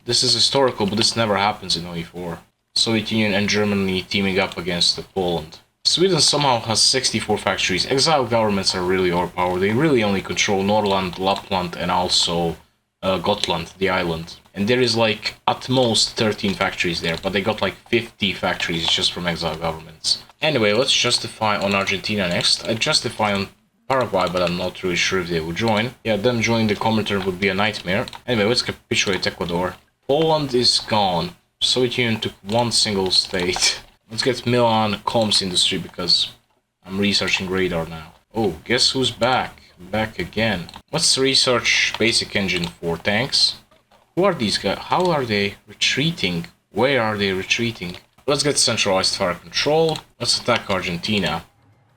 This is historical, but this never happens in OE4. Soviet Union and Germany teaming up against Poland. Sweden somehow has 64 factories. Exiled governments are really overpowered. They really only control Norrland, Lapland, and also Gotland, the island. And there is like at most 13 factories there, but they got like 50 factories just from exiled governments. Anyway, let's justify on Argentina next. I justify on Paraguay, but I'm not really sure if they will join. Yeah, them joining the Comintern would be a nightmare. Anyway, let's capitulate Ecuador. Poland is gone. Soviet Union took one single state. Let's get Milan comms industry because I'm researching radar now. Oh, guess who's back? Back again. Let's research basic engine for tanks. Who are these guys? How are they retreating? Where are they retreating? Let's get centralized fire control. Let's attack Argentina.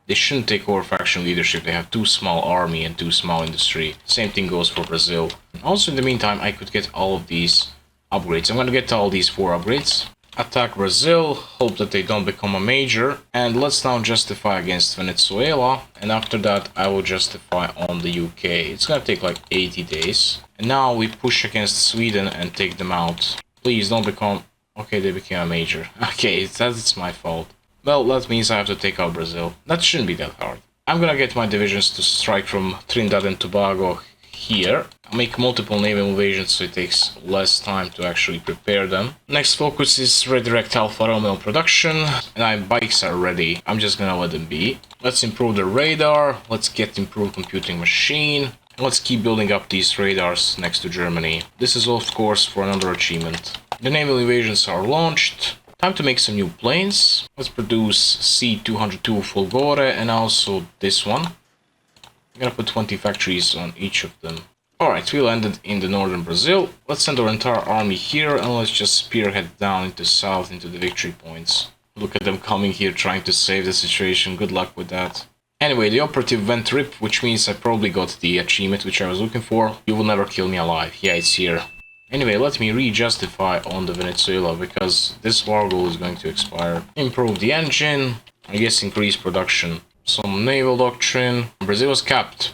They shouldn't take over faction leadership. They have too small army and too small industry. Same thing goes for Brazil. Also, in the meantime, I could get all of these upgrades. I'm gonna get all these 4 upgrades. Attack Brazil, hope that they don't become a major. And let's now justify against Venezuela. And after that, I will justify on the UK. It's gonna take like 80 days. And now we push against Sweden and take them out. Please don't become... Okay, they became a major. Okay, that's my fault. Well, that means I have to take out Brazil. That shouldn't be that hard. I'm gonna get my divisions to strike from Trinidad and Tobago here. I'll make multiple naval invasions so it takes less time to actually prepare them. Next focus is redirect Alfa Romeo production. And my bikes are ready. I'm just gonna let them be. Let's improve the radar. Let's get improved computing machine. Let's keep building up these radars next to Germany. This is of course for another achievement. The naval invasions are launched. Time to make some new planes. Let's produce C-202 Folgore and also this one. I'm gonna put 20 factories on each of them. Alright, we landed in the northern Brazil. Let's send our entire army here and let's just spearhead down into south into the victory points. Look at them coming here trying to save the situation. Good luck with that. Anyway, the operative went RIP, which means I probably got the achievement which I was looking for. You will never kill me alive. Yeah, it's here. Anyway, let me re-justify on the Venezuela because this war goal is going to expire. Improve the engine. I guess increase production. Some naval doctrine. Brazil is capped.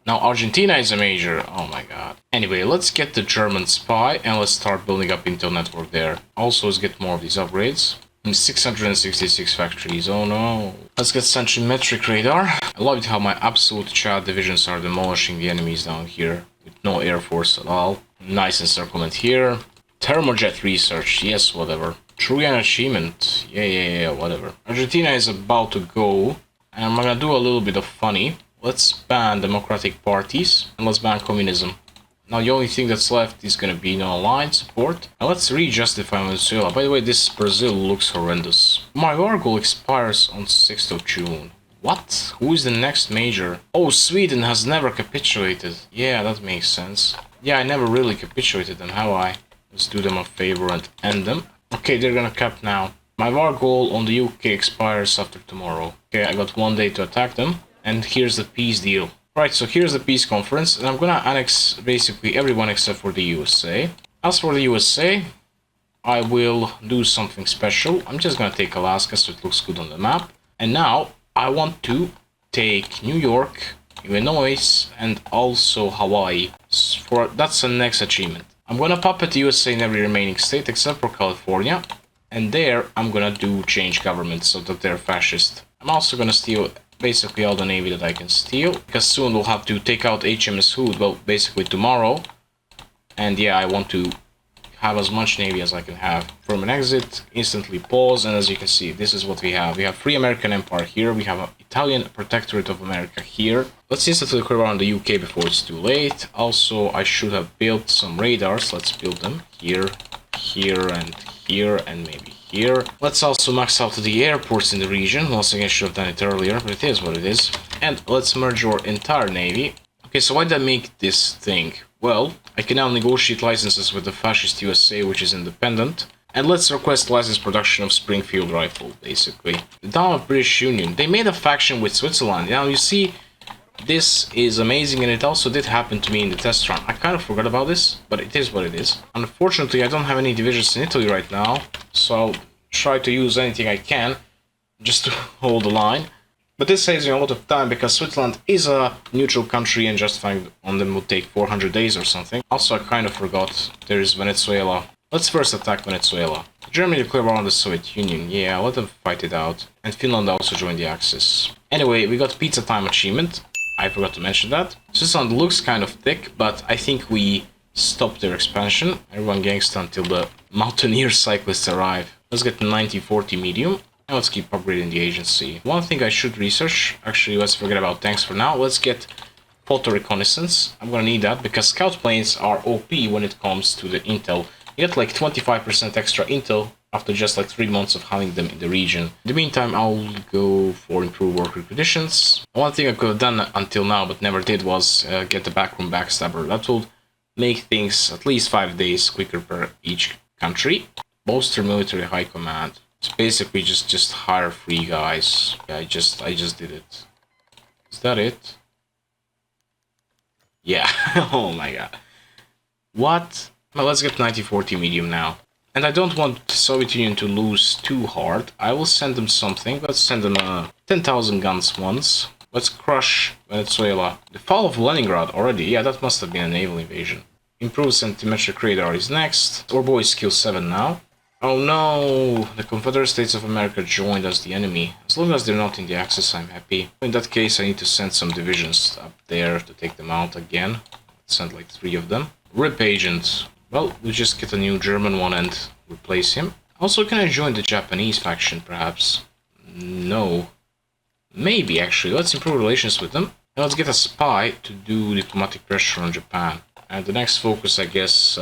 Now Argentina is a major. Oh my god. Anyway, let's get the German spy and let's start building up intel network there. Also, let's get more of these upgrades. 666 factories. Oh no. Let's get centrimetric radar. I love it how my absolute Chad divisions are demolishing the enemies down here with no air force at all. Nice encirclement here. Thermojet research. Yes, whatever. Trojan achievement. Yeah, whatever. Argentina is about to go. And I'm gonna do a little bit of funny. Let's ban democratic parties and let's ban communism. Now the only thing that's left is gonna be non-aligned support. Now let's re-justify Venezuela. By the way, this Brazil looks horrendous. My war goal expires on 6th of June. What? Who is the next major? Oh, Sweden has never capitulated. Yeah, that makes sense. Yeah, I never really capitulated them, have I? Let's do them a favor and end them. Okay, they're gonna cap now. My war goal on the UK expires after tomorrow. Okay, I got 1 day to attack them. And here's the peace deal. Right, so here's the peace conference, and I'm gonna annex basically everyone except for the USA. As for the USA, I will do something special. I'm just gonna take Alaska so it looks good on the map. And now, I want to take New York, Illinois, and also Hawaii. That's the next achievement. I'm gonna puppet the USA in every remaining state except for California. And there, I'm gonna do change government so that they're fascist. I'm also gonna steal basically all the navy that I can steal, because soon we'll have to take out HMS Hood, well, basically tomorrow. And yeah, I want to have as much navy as I can have. From an exit, instantly pause, and as you can see, this is what we have. We have Free American Empire here, we have an Italian Protectorate of America here. Let's instantly clear around the UK before it's too late. Also, I should have built some radars. Let's build them here, here, and maybe here. Let's also max out the airports in the region. Once again, I should have done it earlier, but it is what it is. And let's merge our entire navy. Okay, so why did I make this thing? Well, I can now negotiate licenses with the fascist USA, which is independent. And let's request license production of Springfield rifle, basically. The Dawn of British Union. They made a faction with Switzerland. Now, you see, this is amazing, and it also did happen to me in the test run. I kind of forgot about this, but it is what it is. Unfortunately, I don't have any divisions in Italy right now, so I'll try to use anything I can just to hold the line. But this saves me a lot of time because Switzerland is a neutral country and justifying on them would take 400 days or something. Also, I kind of forgot there is Venezuela. Let's first attack Venezuela. Germany declared war on the Soviet Union. Yeah, let them fight it out. And Finland also joined the Axis. Anyway, we got pizza time achievement. I forgot to mention that. Switzerland looks kind of thick, but I think we stopped their expansion. Everyone gangsta until the mountaineer cyclists arrive. Let's get the 1940 medium. And let's keep upgrading the agency. One thing I should research, actually let's forget about tanks for now. Let's get photo reconnaissance. I'm gonna need that because scout planes are OP when it comes to the intel. You get like 25% extra intel after just like 3 months of having them in the region. In the meantime, I'll go for improved worker conditions. One thing I could have done until now but never did was get the backroom backstabber. That will make things at least 5 days quicker per each country. Bolster military high command. It's basically just hire free guys. Yeah, I just did it. Is that it? Yeah. Oh my god. What? Well, let's get 1940 medium now. And I don't want the Soviet Union to lose too hard. I will send them something. Let's send them 10,000 guns once. Let's crush Venezuela. The fall of Leningrad already. Yeah, that must have been a naval invasion. Improved centimetric radar is next. Our boy is skill 7 now. Oh no! The Confederate States of America joined as the enemy. As long as they're not in the Axis, I'm happy. In that case, I need to send some divisions up there to take them out again. Let's send like 3 of them. RIP agent. Well, we'll just get a new German one and replace him. Also, can I join the Japanese faction, perhaps? No. Maybe, actually. Let's improve relations with them. And let's get a spy to do diplomatic pressure on Japan. And the next focus, I guess,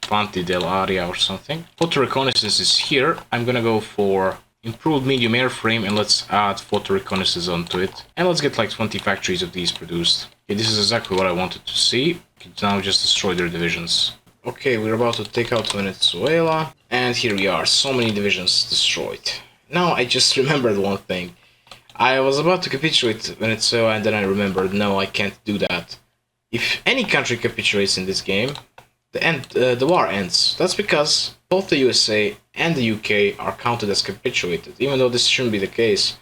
Fanti del Aria or something. Photo reconnaissance is here. I'm gonna go for improved medium airframe, and let's add photo reconnaissance onto it. And let's get like 20 factories of these produced. Okay, this is exactly what I wanted to see. Now just destroy their divisions. Okay, we're about to take out Venezuela. And here we are, so many divisions destroyed. Now I just remembered one thing. I was about to capitulate Venezuela and then I remembered, no, I can't do that. If any country capitulates in this game, the war ends. That's because both the USA and the UK are counted as capitulated, even though this shouldn't be the case.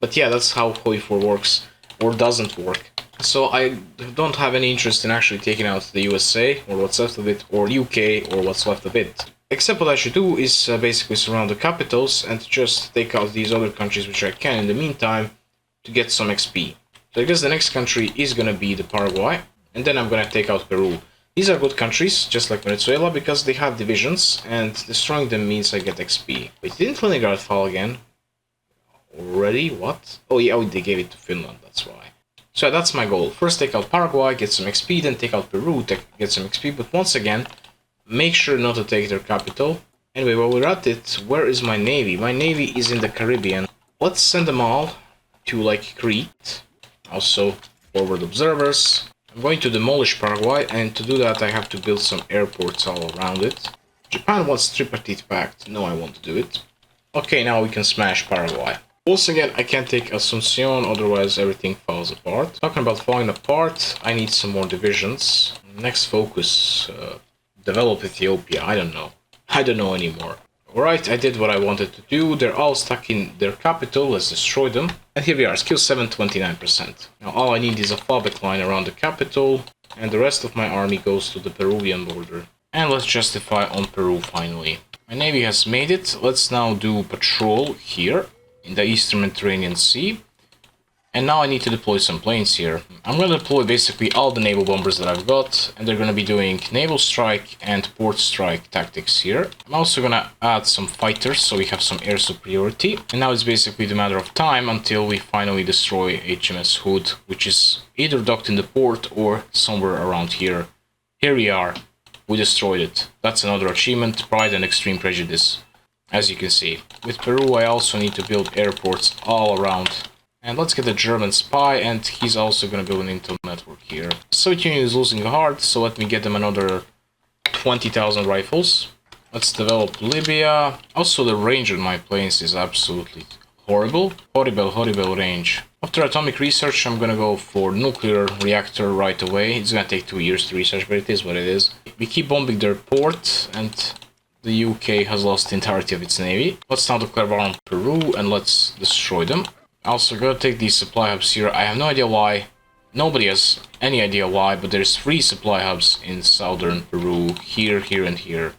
But yeah, that's how HOI4 works, or doesn't work. So I don't have any interest in actually taking out the USA, or what's left of it, or UK, or what's left of it. Except what I should do is basically surround the capitals and just take out these other countries which I can in the meantime to get some XP. So I guess the next country is gonna be the Paraguay, and then I'm gonna take out Peru. These are good countries, just like Venezuela, because they have divisions, and destroying them means I get XP. Wait, didn't Leningrad fall again? Already? What? Oh yeah, they gave it to Finland, that's why. So that's my goal. First take out Paraguay, get some XP, then take out Peru, get some XP, but once again, make sure not to take their capital. Anyway, while we're at it, where is my navy? My navy is in the Caribbean. Let's send them all to, like, Crete. Also, forward observers. I'm going to demolish Paraguay, and to do that I have to build some airports all around it. Japan wants tripartite pact. No, I won't do it. Okay, now we can smash Paraguay. Once again, I can't take Asuncion, otherwise everything falls apart. Talking about falling apart, I need some more divisions. Next focus, develop Ethiopia. I don't know. I don't know anymore. Alright, I did what I wanted to do. They're all stuck in their capital. Let's destroy them. And here we are, skill 7, 29%. Now all I need is a phobic line around the capital, and the rest of my army goes to the Peruvian border. And let's justify on Peru finally. My navy has made it. Let's now do patrol here in the Eastern Mediterranean Sea. And now I need to deploy some planes here. I'm going to deploy basically all the naval bombers that I've got, and they're going to be doing naval strike and port strike tactics here. I'm also going to add some fighters so we have some air superiority. And now it's basically the matter of time until we finally destroy HMS Hood, which is either docked in the port or somewhere around here. Here we are. We destroyed it. That's another achievement, pride and extreme prejudice. As you can see. With Peru I also need to build airports all around. And let's get a German spy, and he's also going to build an intel network here. Soviet Union is losing hard, so let me get them another 20,000 rifles. Let's develop Libya. Also, the range on my planes is absolutely horrible. Horrible range. After atomic research, I'm going to go for nuclear reactor right away. It's going to take 2 years to research, but it is what it is. We keep bombing their port, and the UK has lost the entirety of its navy. Let's now declare war on Peru, and let's destroy them. Also, gotta take these supply hubs here. I have no idea why. Nobody has any idea why, but there's 3 supply hubs in southern Peru, here, here, and here.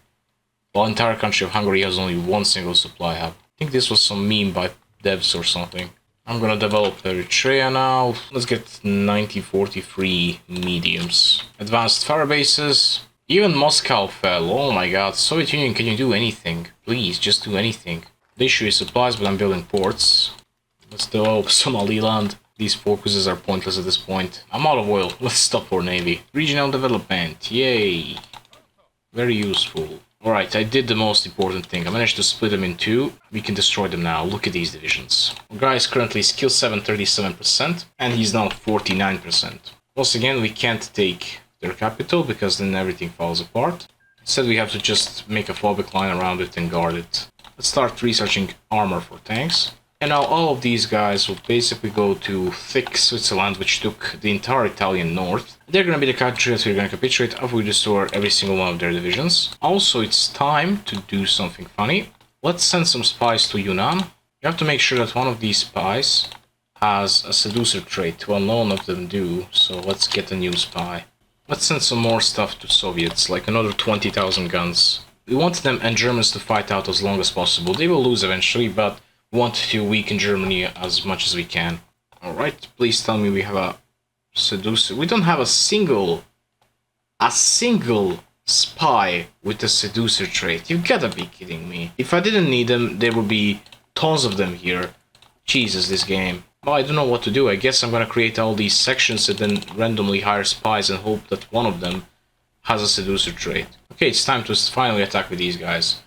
While the entire country of Hungary has only 1 single supply hub. I think this was some meme by devs or something. I'm gonna develop Eritrea now. Let's get 9043 mediums. Advanced fire bases. Even Moscow fell. Oh my god. Soviet Union, can you do anything? Please, just do anything. They issue you supplies, but I'm building ports. Let's develop Somaliland. These focuses are pointless at this point. I'm out of oil. Let's stop our navy. Regional development. Yay. Very useful. Alright, I did the most important thing. I managed to split them in 2. We can destroy them now. Look at these divisions. Our guy is currently skill 7, 37%. And he's now 49%. Once again, we can't take their capital because then everything falls apart. Instead, we have to just make a phobic line around it and guard it. Let's start researching armor for tanks. And now all of these guys will basically go to thick Switzerland, which took the entire Italian north. They're going to be the country that we're going to capitulate after we destroy every single one of their divisions. Also, it's time to do something funny. Let's send some spies to Yunnan. You have to make sure that one of these spies has a seducer trait. Well, none of them do, so let's get a new spy. Let's send some more stuff to Soviets, like another 20,000 guns. We want them and Germans to fight out as long as possible. They will lose eventually, but we want to weaken Germany as much as we can. Alright, please tell me we have a seducer. We don't have a single spy with a seducer trait. You gotta be kidding me. If I didn't need them, there would be tons of them here. Jesus, this game. Well, I don't know what to do. I guess I'm gonna create all these sections and then randomly hire spies and hope that one of them has a seducer trait. Okay, it's time to finally attack with these guys.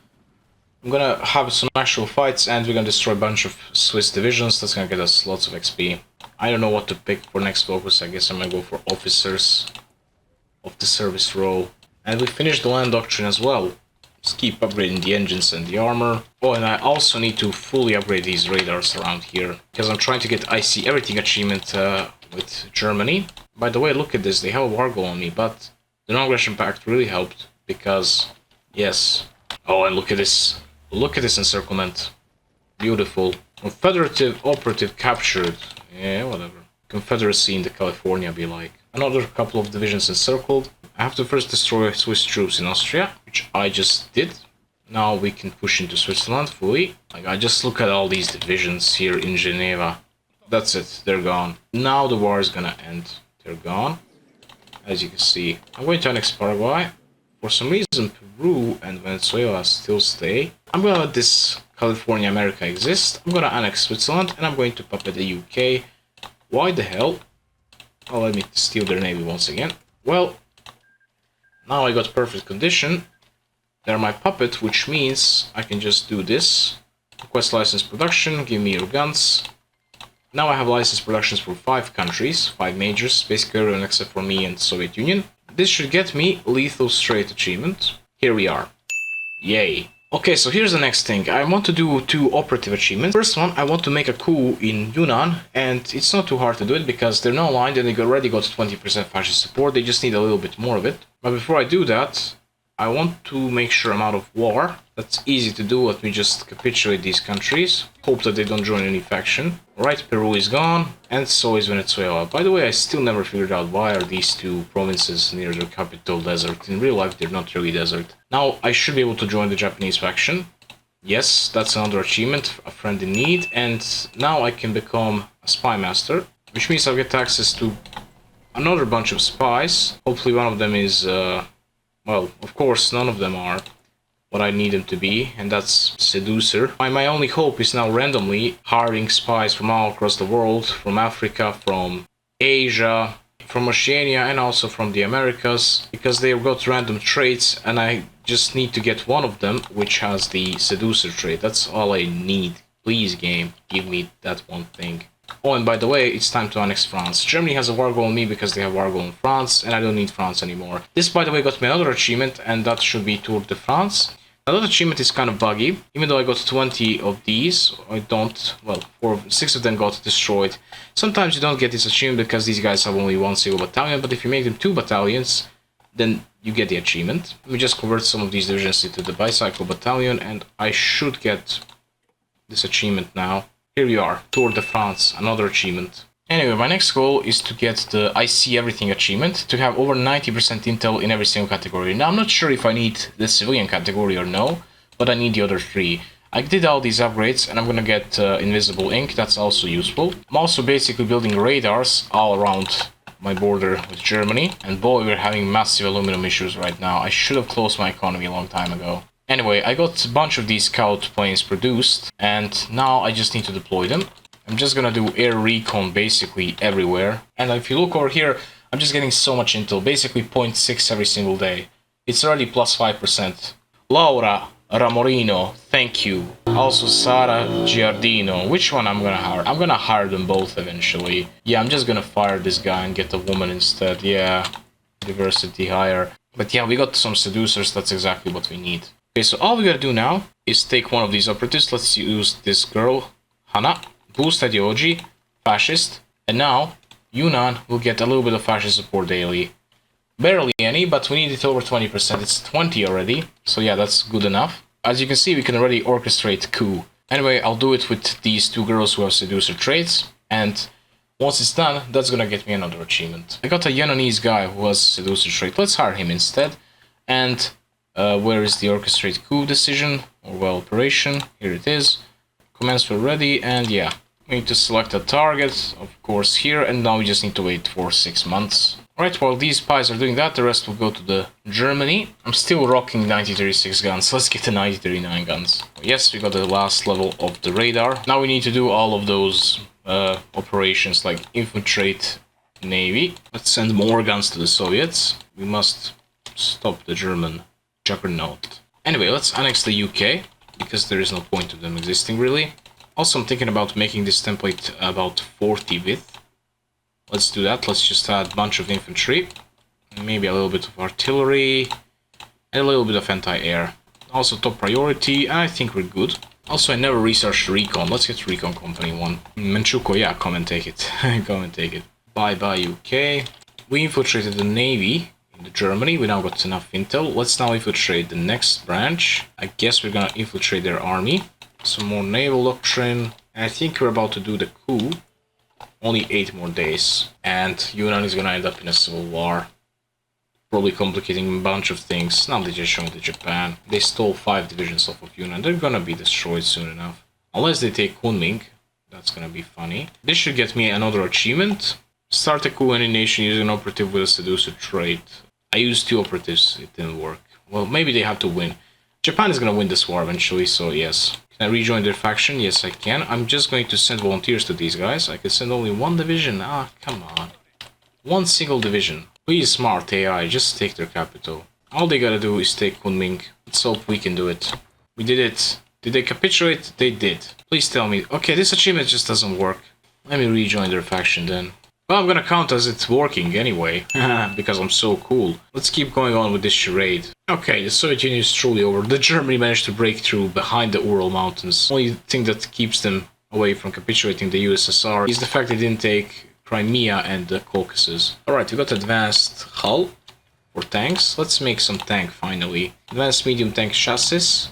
I'm gonna have some actual fights and we're gonna destroy a bunch of Swiss divisions. That's gonna get us lots of XP. I don't know what to pick for next focus. I guess I'm gonna go for officers of the service role. And we finished the land doctrine as well. Just keep upgrading the engines and the armor. Oh, and I also need to fully upgrade these radars around here, because I'm trying to get I See Everything achievement with Germany. By the way, look at this, they have a war goal on me, but the non-aggression pact really helped, because, yes. Oh, and look at this encirclement. Beautiful. Confederative operative captured. Yeah, whatever. Confederacy in the California be like. Another couple of divisions encircled. I have to first destroy Swiss troops in Austria, which I just did. Now we can push into Switzerland fully. Like, I just look at all these divisions here in Geneva. That's it, they're gone. Now the war is gonna end. They're gone. As you can see, I'm going to annex Paraguay. For some reason, Peru and Venezuela still stay. I'm gonna let this California America exist. I'm gonna annex Switzerland, and I'm going to puppet the UK. Why the hell? Oh, let me steal their navy once again. Well, now I got perfect condition. They're my puppet, which means I can just do this. Request license production, give me your guns. Now I have license productions for 5 countries, 5 majors, basically everyone except for me and the Soviet Union. This should get me Lethal Strait achievement. Here we are. Yay. Okay, so here's the next thing. I want to do 2 operative achievements. First one, I want to make a coup in Yunnan, and it's not too hard to do it because they're not aligned and they already got 20% fascist support. They just need a little bit more of it. But before I do that, I want to make sure I'm out of war. That's easy to do. Let me just capitulate these countries. Hope that they don't join any faction. Alright, Peru is gone, and so is Venezuela. By the way, I still never figured out why are these 2 provinces near their capital desert. In real life, they're not really desert. Now, I should be able to join the Japanese faction. Yes, that's another achievement, a friend in need. And now I can become a spy master, which means I'll get access to another bunch of spies. Hopefully one of them is, well, of course, none of them are what I need them to be, and that's seducer. My only hope is now randomly hiring spies from all across the world, from Africa, from Asia, from Oceania, and also from the Americas, because they've got random traits, and I just need to get one of them, which has the seducer trait. That's all I need. Please, game, give me that one thing. Oh, and by the way, it's time to annex France. Germany has a war goal on me because they have war goal in France, and I don't need France anymore. This, by the way, got me another achievement, and that should be Tour de France. Another achievement is kind of buggy. Even though I got 20 of these, I don't, well, 6 of them got destroyed. Sometimes you don't get this achievement because these guys have only 1 single battalion, but if you make them 2 battalions, then you get the achievement. Let me just convert some of these divisions into the bicycle battalion, and I should get this achievement now. Here you are, Tour de France, another achievement. Anyway, my next goal is to get the I See Everything achievement, to have over 90% intel in every single category. Now, I'm not sure if I need the civilian category or no, but I need the other 3. I did all these upgrades, and I'm gonna get invisible ink, that's also useful. I'm also basically building radars all around my border with Germany, and boy, we're having massive aluminum issues right now. I should have closed my economy a long time ago. Anyway, I got a bunch of these scout planes produced, and now I just need to deploy them. I'm just gonna do air recon basically everywhere. And if you look over here, I'm just getting so much intel, basically 0.6 every single day. It's already plus 5%. Laura Ramorino, thank you. Also Sara Giardino. Which one I'm gonna hire? I'm gonna hire them both eventually. Yeah, I'm just gonna fire this guy and get a woman instead. Yeah, diversity hire. But yeah, we got some seducers, that's exactly what we need. Okay, so all we gotta do now is take one of these operatives. Let's use this girl, Hana. Boost ideology, fascist, and now Yunnan will get a little bit of fascist support daily. Barely any, but we need it over 20%. It's 20 already, so yeah, that's good enough. As you can see, we can already orchestrate coup. Anyway, I'll do it with these 2 girls who have seducer traits, and once it's done, that's gonna get me another achievement. I got a Yemenese guy who has seducer trait. Let's hire him instead. And where is the orchestrate coup decision, or well, operation? Here it is. Commands were ready, and yeah, we need to select a target, of course, here, and now we just need to wait for 6 months. Alright, while these spies are doing that, the rest will go to the Germany. I'm still rocking 9036 guns, let's get the 9039 guns. Yes, we got the last level of the radar. Now we need to do all of those operations like infiltrate navy. Let's send more guns to the Soviets. We must stop the German juggernaut. Anyway, let's annex the UK. because there is no point of them existing really. Also, I'm thinking about making this template about 40 width. Let's do that. Let's just add a bunch of infantry, maybe a little bit of artillery, and a little bit of anti-air. Also top priority, I think we're good. Also, I never researched recon. Let's get recon company 1. Manchukuo, yeah, come and take it. Come and take it. Bye-bye UK. We infiltrated the navy in Germany. We now got enough intel. Let's now infiltrate the next branch. I guess we're gonna infiltrate their army. Some more naval doctrine. I think we're about to do the coup. Only 8 more days. And Yunnan is gonna end up in a civil war. Probably complicating a bunch of things. Now they just showed to Japan. They stole 5 divisions off of Yunnan. They're gonna be destroyed soon enough. Unless they take Kunming. That's gonna be funny. This should get me another achievement. Start a coup in any nation using an operative with a seducer trait. I used 2 operatives. It didn't work. Well, maybe they have to win. Japan is gonna win this war eventually, so yes. Can I rejoin their faction? Yes, I can. I'm just going to send volunteers to these guys. I can send only 1 division. Ah, come on. 1 single division. Please, smart AI, just take their capital. All they gotta do is take Kunming. Let's hope we can do it. We did it. Did they capitulate? They did. Please tell me. Okay, this achievement just doesn't work. Let me rejoin their faction then. Well, I'm gonna count as it's working anyway, because I'm so cool. Let's keep going on with this charade. Okay, the Soviet Union is truly over. The Germany managed to break through behind the Ural Mountains. Only thing that keeps them away from capitulating the USSR is the fact they didn't take Crimea and the Caucasus. Alright, we got advanced hull for tanks. Let's make some tank finally. Advanced medium tank chassis.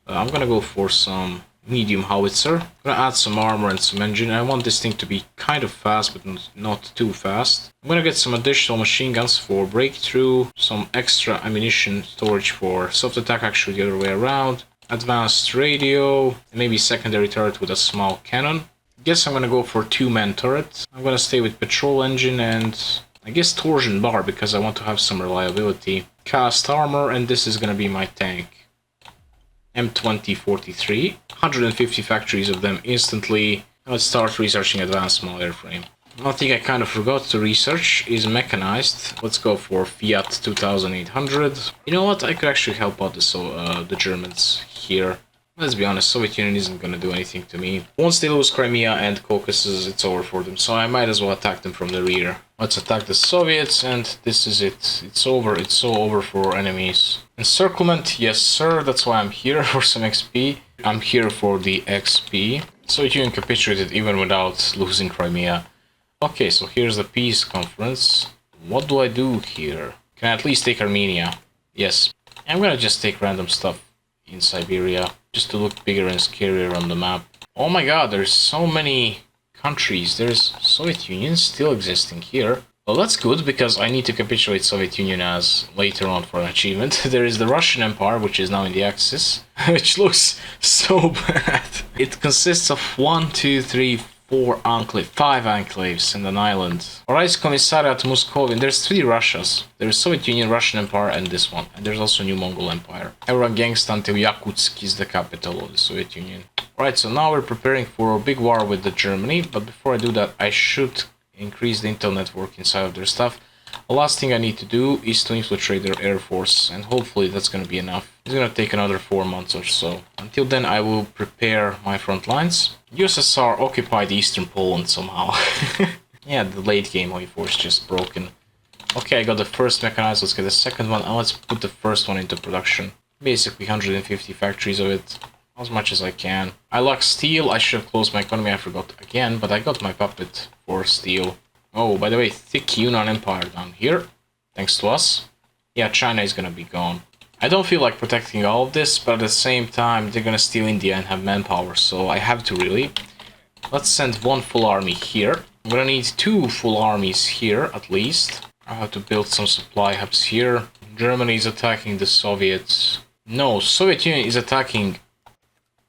I'm gonna go for some medium howitzer. I'm gonna add some armor and some engine. I want this thing to be kind of fast, but not too fast. I'm gonna get some additional machine guns for breakthrough, some extra ammunition storage for soft attack, actually the other way around. Advanced radio, and maybe secondary turret with a small cannon. Guess I'm gonna go for 2-man turret. I'm gonna stay with patrol engine and I guess torsion bar because I want to have some reliability. Cast armor, and this is gonna be my tank. M2043. 150 factories of them instantly. Let's start researching advanced small airframe. One thing I kind of forgot to research is mechanized. Let's go for Fiat 2800. You know what? I could actually help out the Germans here. Let's be honest, Soviet Union isn't gonna do anything to me. Once they lose Crimea and Caucasus, it's over for them, so I might as well attack them from the rear. Let's attack the Soviets, and this is it. It's over, it's so over for enemies. Encirclement, yes sir, that's why I'm here, for some XP. I'm here for the XP. Soviet Union capitulated even without losing Crimea. Okay, so here's the peace conference. What do I do here? Can I at least take Armenia? Yes. I'm gonna just take random stuff in Siberia, just to look bigger and scarier on the map. Oh my god, there's so many countries. There's Soviet Union still existing here. Well, that's good, because I need to capitulate Soviet Union as later on for an achievement. There is the Russian Empire, which is now in the Axis, which looks so bad. It consists of 1, 2, 3, 4 enclaves, 5 enclaves and an island. Alright, Commissariat Muscovy. There's 3 Russias. There's Soviet Union, Russian Empire, and this one. And there's also New Mongol Empire. Everyone gangsta until Yakutsk is the capital of the Soviet Union. Alright, so now we're preparing for a big war with the Germany. But before I do that, I should increase the intel network inside of their stuff. The last thing I need to do is to infiltrate their air force, and hopefully that's gonna be enough. It's gonna take another 4 months or so. Until then, I will prepare my front lines. USSR occupied eastern Poland somehow. Yeah, the late game HOI4 is just broken. Okay, I got the first mechanized, let's get the second one, and let's put the first one into production. Basically 150 factories of it, as much as I can. I lack steel, I should have closed my economy, I forgot again, but I got my puppet for steel. Oh, by the way, thick Yunnan Empire down here, thanks to us. Yeah, China is gonna be gone. I don't feel like protecting all of this, but at the same time, they're gonna steal India and have manpower, so I have to really. Let's send 1 full army here. I'm gonna need 2 full armies here, at least. I have to build some supply hubs here. Germany is attacking the Soviets. No, Soviet Union is attacking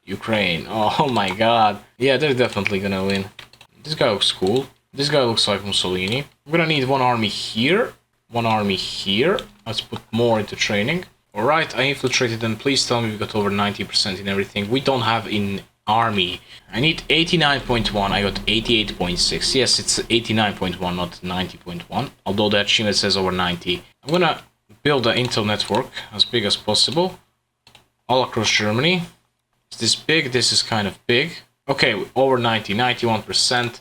Ukraine. Oh my god. Yeah, they're definitely gonna win. This guy looks cool. This guy looks like Mussolini. I'm gonna need 1 army here. 1 army here. Let's put more into training. Alright, I infiltrated them. Please tell me we got over 90% in everything. We don't have in army. I need 89.1. I got 88.6. Yes, it's 89.1, not 90.1. Although the achievement says over 90. I'm gonna build an intel network as big as possible all across Germany. Is this big? This is kind of big. Okay, over 90, 91%.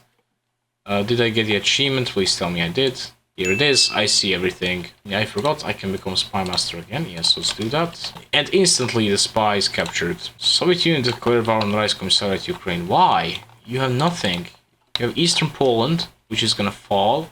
Did I get the achievement? Please tell me I did. Here it is. I see everything. Yeah, I forgot I can become Spy Master again. Yes, let's do that. And instantly the spy is captured. Soviet Union declared war on Rice Commissariat Ukraine. Why? You have nothing. You have Eastern Poland, which is gonna fall.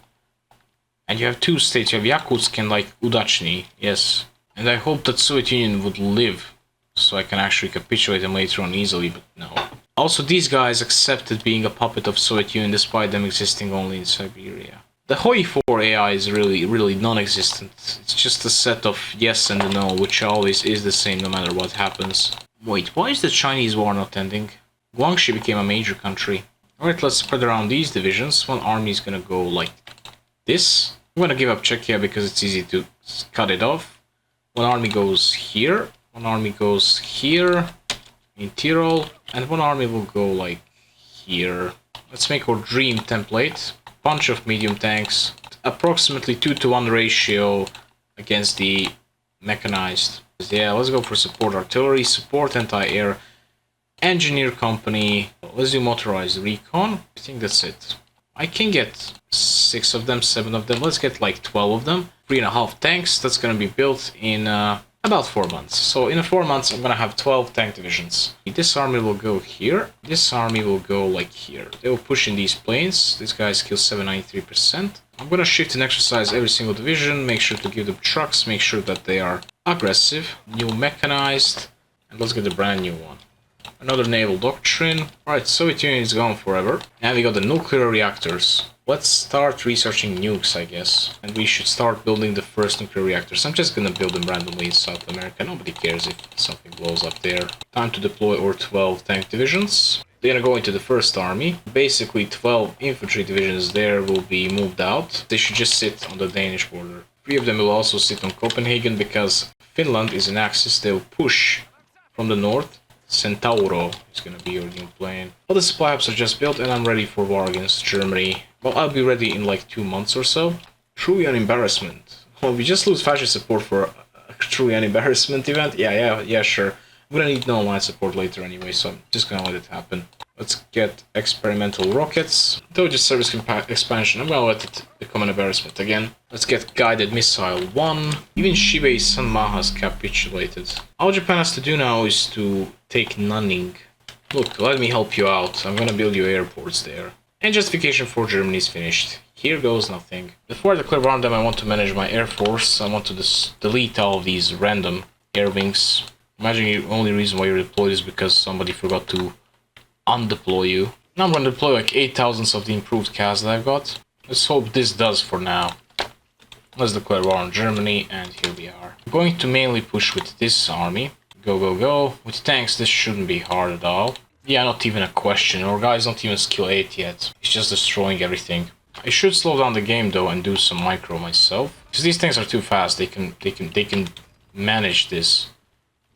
And you have two states. You have Yakutsk and like Udachny. Yes. And I hope that Soviet Union would live, so I can actually capitulate them later on easily, but no. Also, these guys accepted being a puppet of Soviet Union despite them existing only in Siberia. The HOI4 AI is really non-existent. It's just a set of yes and no, which always is the same no matter what happens. Wait, why is the Chinese war not ending? Guangxi became a major country. Alright, let's spread around these divisions. One army is gonna go like this. I'm gonna give up Czechia because it's easy to cut it off. One army goes here. One army goes here in Tyrol, and one army will go like here. Let's make our dream template. Bunch of medium tanks, approximately 2-to-1 ratio against the mechanized. Yeah, let's go for support artillery, support anti-air, engineer company. Let's do motorized recon. I think that's it. I can get 6 of them, 7 of them. Let's get like 12 of them. 3.5 tanks. That's gonna be built in about 4 months. So in 4 months, I'm gonna have 12 tank divisions. This army will go here. This army will go like here. They will push in these planes. This guy's kill 793%. I'm gonna shift and exercise every single division. Make sure to give them trucks. Make sure that they are aggressive. New mechanized. And let's get a brand new one. Another naval doctrine. Alright, Soviet Union is gone forever. And we got the nuclear reactors. Let's start researching nukes, I guess. And we should start building the first nuclear reactors. I'm just gonna build them randomly in South America. Nobody cares if something blows up there. Time to deploy our 12 tank divisions. They're gonna go into the first army. Basically, 12 infantry divisions there will be moved out. They should just sit on the Danish border. 3 of them will also sit on Copenhagen because Finland is in Axis. They'll push from the north. Centauro is gonna be your new plane. All the supply hubs are just built and I'm ready for war against Germany. Well, I'll be ready in like 2 months or so. Truly an embarrassment. Well, we just lose fascist support for a truly an embarrassment event? Yeah, sure. I'm gonna need no online support later anyway, so I'm just gonna let it happen. Let's get experimental rockets. Doge service expansion, I'm gonna let it become an embarrassment again. Let's get guided missile 1. Even Shibei Sanma has capitulated. All Japan has to do now is to take Nanning. Look, let me help you out. I'm gonna build you airports there. And justification for Germany is finished. Here goes nothing. Before I declare war on them, I want to manage my air force. I want to delete all of these random air wings. Imagine the only reason why you're deployed is because somebody forgot to undeploy you. Now I'm going to deploy like 8,000 of the improved CAS that I've got. Let's hope this does for now. Let's declare war on Germany, and here we are. I'm going to mainly push with this army. Go, go, go. With tanks, this shouldn't be hard at all. Yeah, not even a question. Our guy's not even skill 8 yet. He's just destroying everything. I should slow down the game though and do some micro myself. Because these things are too fast. They can manage this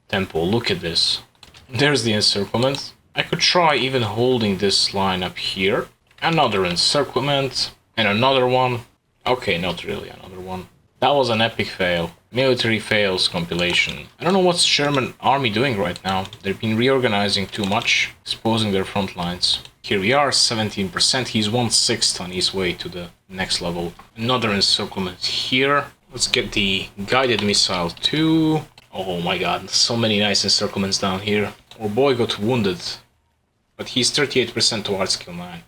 tempo. Look at this. There's the encirclement. I could try even holding this line up here. Another encirclement. And another one. Okay, not really another one. That was an epic fail. Military fails compilation. I don't know what's German army doing right now. They've been reorganizing too much, exposing their front lines. Here we are, 17%. He's 1/6 on his way to the next level. Another encirclement here. Let's get the guided missile 2. Oh my god, so many nice encirclements down here. Our boy got wounded, but he's 38% towards skill 9.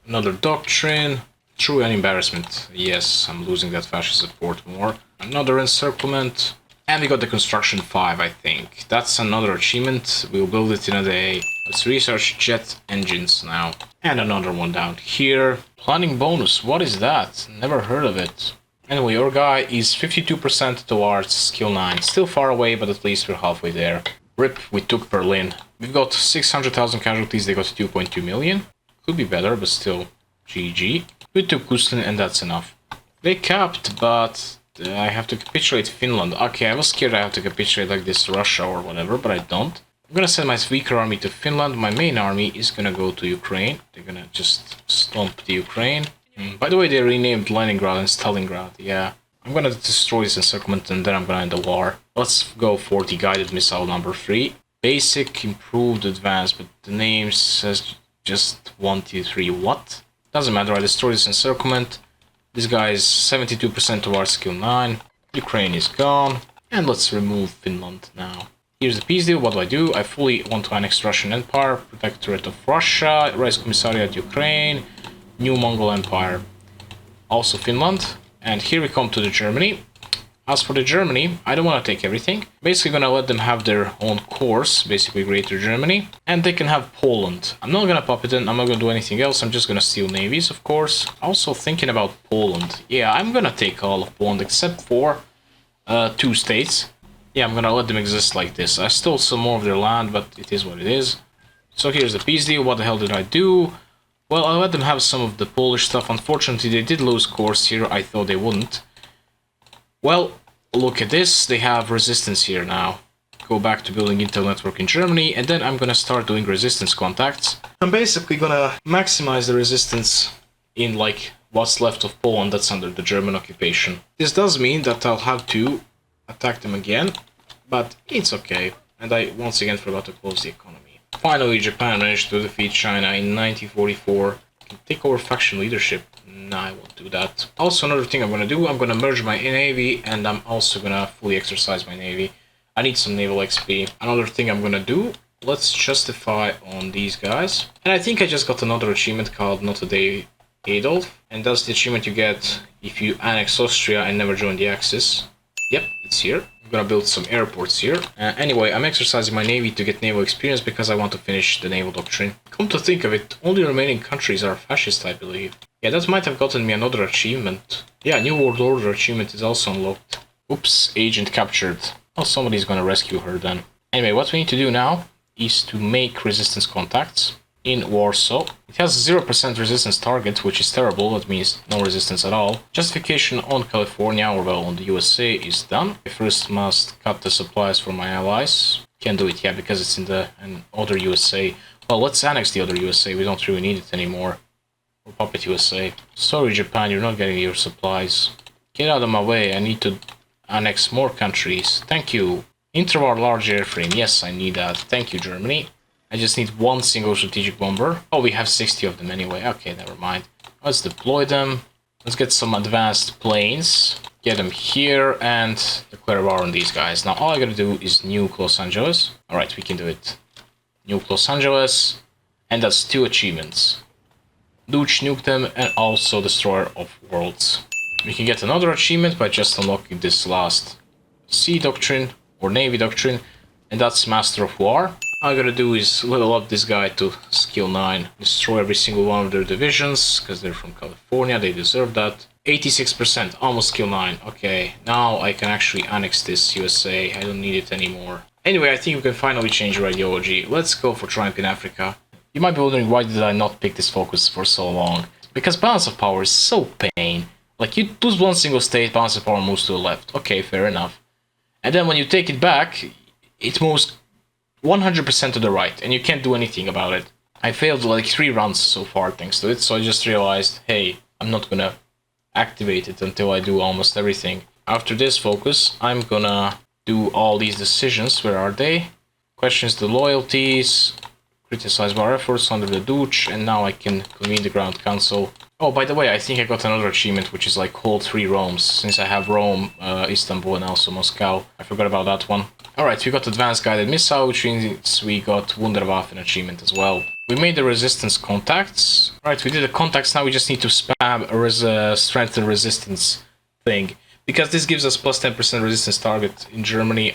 Another doctrine. True an embarrassment. Yes, I'm losing that fascist support more. Another encirclement. And we got the construction 5, I think. That's another achievement. We'll build it in a day. Let's research jet engines now. And another one down here. Planning bonus. What is that? Never heard of it. Anyway, our guy is 52% towards skill 9. Still far away, but at least we're halfway there. RIP, we took Berlin. We've got 600,000 casualties. They got 2.2 million. Could be better, but still GG. We took Kuslin and that's enough. They capped, but I have to capitulate Finland. Okay, I was scared I have to capitulate like this Russia or whatever, but I don't. I'm gonna send my weaker army to Finland. My main army is gonna go to Ukraine. They're gonna just stomp the Ukraine. By the way, they renamed Leningrad and Stalingrad. Yeah. I'm gonna destroy this encirclement and then I'm gonna end the war. Let's go for the guided missile number 3. Basic, improved, advanced, but the name says just 1, 2, 3. What? Doesn't matter. I destroy this encirclement. This guy is 72% of our skill 9. Ukraine is gone. And let's remove Finland now. Here's the peace deal. What do? I fully want to annex Russian Empire, Protectorate of Russia, Race Commissariat Ukraine, New Mongol Empire. Also Finland. And here we come to the Germany. As for the Germany, I don't want to take everything. Basically gonna let them have their own course, basically Greater Germany. And they can have Poland. I'm not gonna pop it in, I'm not gonna do anything else, I'm just gonna steal navies, of course. Also thinking about Poland. Yeah, I'm gonna take all of Poland except for 2 states. Yeah, I'm gonna let them exist like this. I stole some more of their land, but it is what it is. So here's the peace deal. What the hell did I do? Well, I let them have some of the Polish stuff. Unfortunately, they did lose course here. I thought they wouldn't. Well, look at this. They have resistance here now. Go back to building Intel network in Germany, and then I'm gonna start doing resistance contacts. I'm basically gonna maximize the resistance in like what's left of Poland that's under the German occupation. This does mean that I'll have to attack them again, but it's okay. And I once again forgot to close the economy. Finally, Japan managed to defeat China in 1944. Take over faction leadership. Nah, I won't do that. Also, another thing I'm gonna do, I'm gonna merge my navy, and I'm also gonna fully exercise my navy. I need some naval XP. Another thing I'm gonna do, let's justify on these guys. And I think I just got another achievement called Not Today Adolf, and that's the achievement you get if you annex Austria and never join the Axis. Yep, it's here. I'm gonna build some airports here. Anyway, I'm exercising my navy to get naval experience because I want to finish the naval doctrine. Come to think of it, only remaining countries are fascist, I believe. Yeah, that might have gotten me another achievement. Yeah, New World Order achievement is also unlocked. Oops, agent captured. Oh, somebody's gonna rescue her then. Anyway, what we need to do now is to make resistance contacts in Warsaw. It has 0% resistance target, which is terrible. That means no resistance at all. Justification on California, or well, on the USA is done. I first must cut the supplies for my allies. Can't do it yet because it's in the other USA. Well, let's annex the other USA. We don't really need it anymore. Or Puppet USA. Sorry, Japan, you're not getting your supplies. Get out of my way. I need to annex more countries. Thank you. Interwar large airframe. Yes, I need that. Thank you, Germany. I just need one single strategic bomber. Oh, we have 60 of them anyway. Okay, never mind. Let's deploy them. Let's get some advanced planes. Get them here and declare war on these guys. Now, all I gotta do is nuke Los Angeles. Alright, we can do it. Nuke Los Angeles. And that's 2 achievements. Dutch nuke them and also Destroyer of Worlds. We can get another achievement by just unlocking this last Sea Doctrine or Navy Doctrine. And that's Master of War. All I gotta do is level up this guy to skill 9. Destroy every single one of their divisions, because they're from California, they deserve that. 86%, almost skill 9. Okay, now I can actually annex this USA, I don't need it anymore. Anyway, I think we can finally change our ideology. Let's go for Triumph in Africa. You might be wondering why did I not pick this focus for so long. Because balance of power is so pain. Like, you lose one single state, balance of power moves to the left. Okay, fair enough. And then when you take it back, it moves 100% to the right, and you can't do anything about it. I failed like 3 runs so far thanks to it, so I just realized, hey, I'm not gonna activate it until I do almost everything. After this focus, I'm gonna do all these decisions. Where are they? Questions the loyalties, criticize our efforts under the Dutch, and now I can convene the Ground Council. Oh, by the way, I think I got another achievement, which is like hold 3 Romes, since I have Rome, Istanbul, and also Moscow. I forgot about that one. Alright, we got Advanced Guided Missile, which means we got Wunderwaffen achievement as well. We made the resistance contacts. Alright, we did the contacts, now we just need to spam a strengthen resistance thing. Because this gives us plus 10% resistance target in Germany,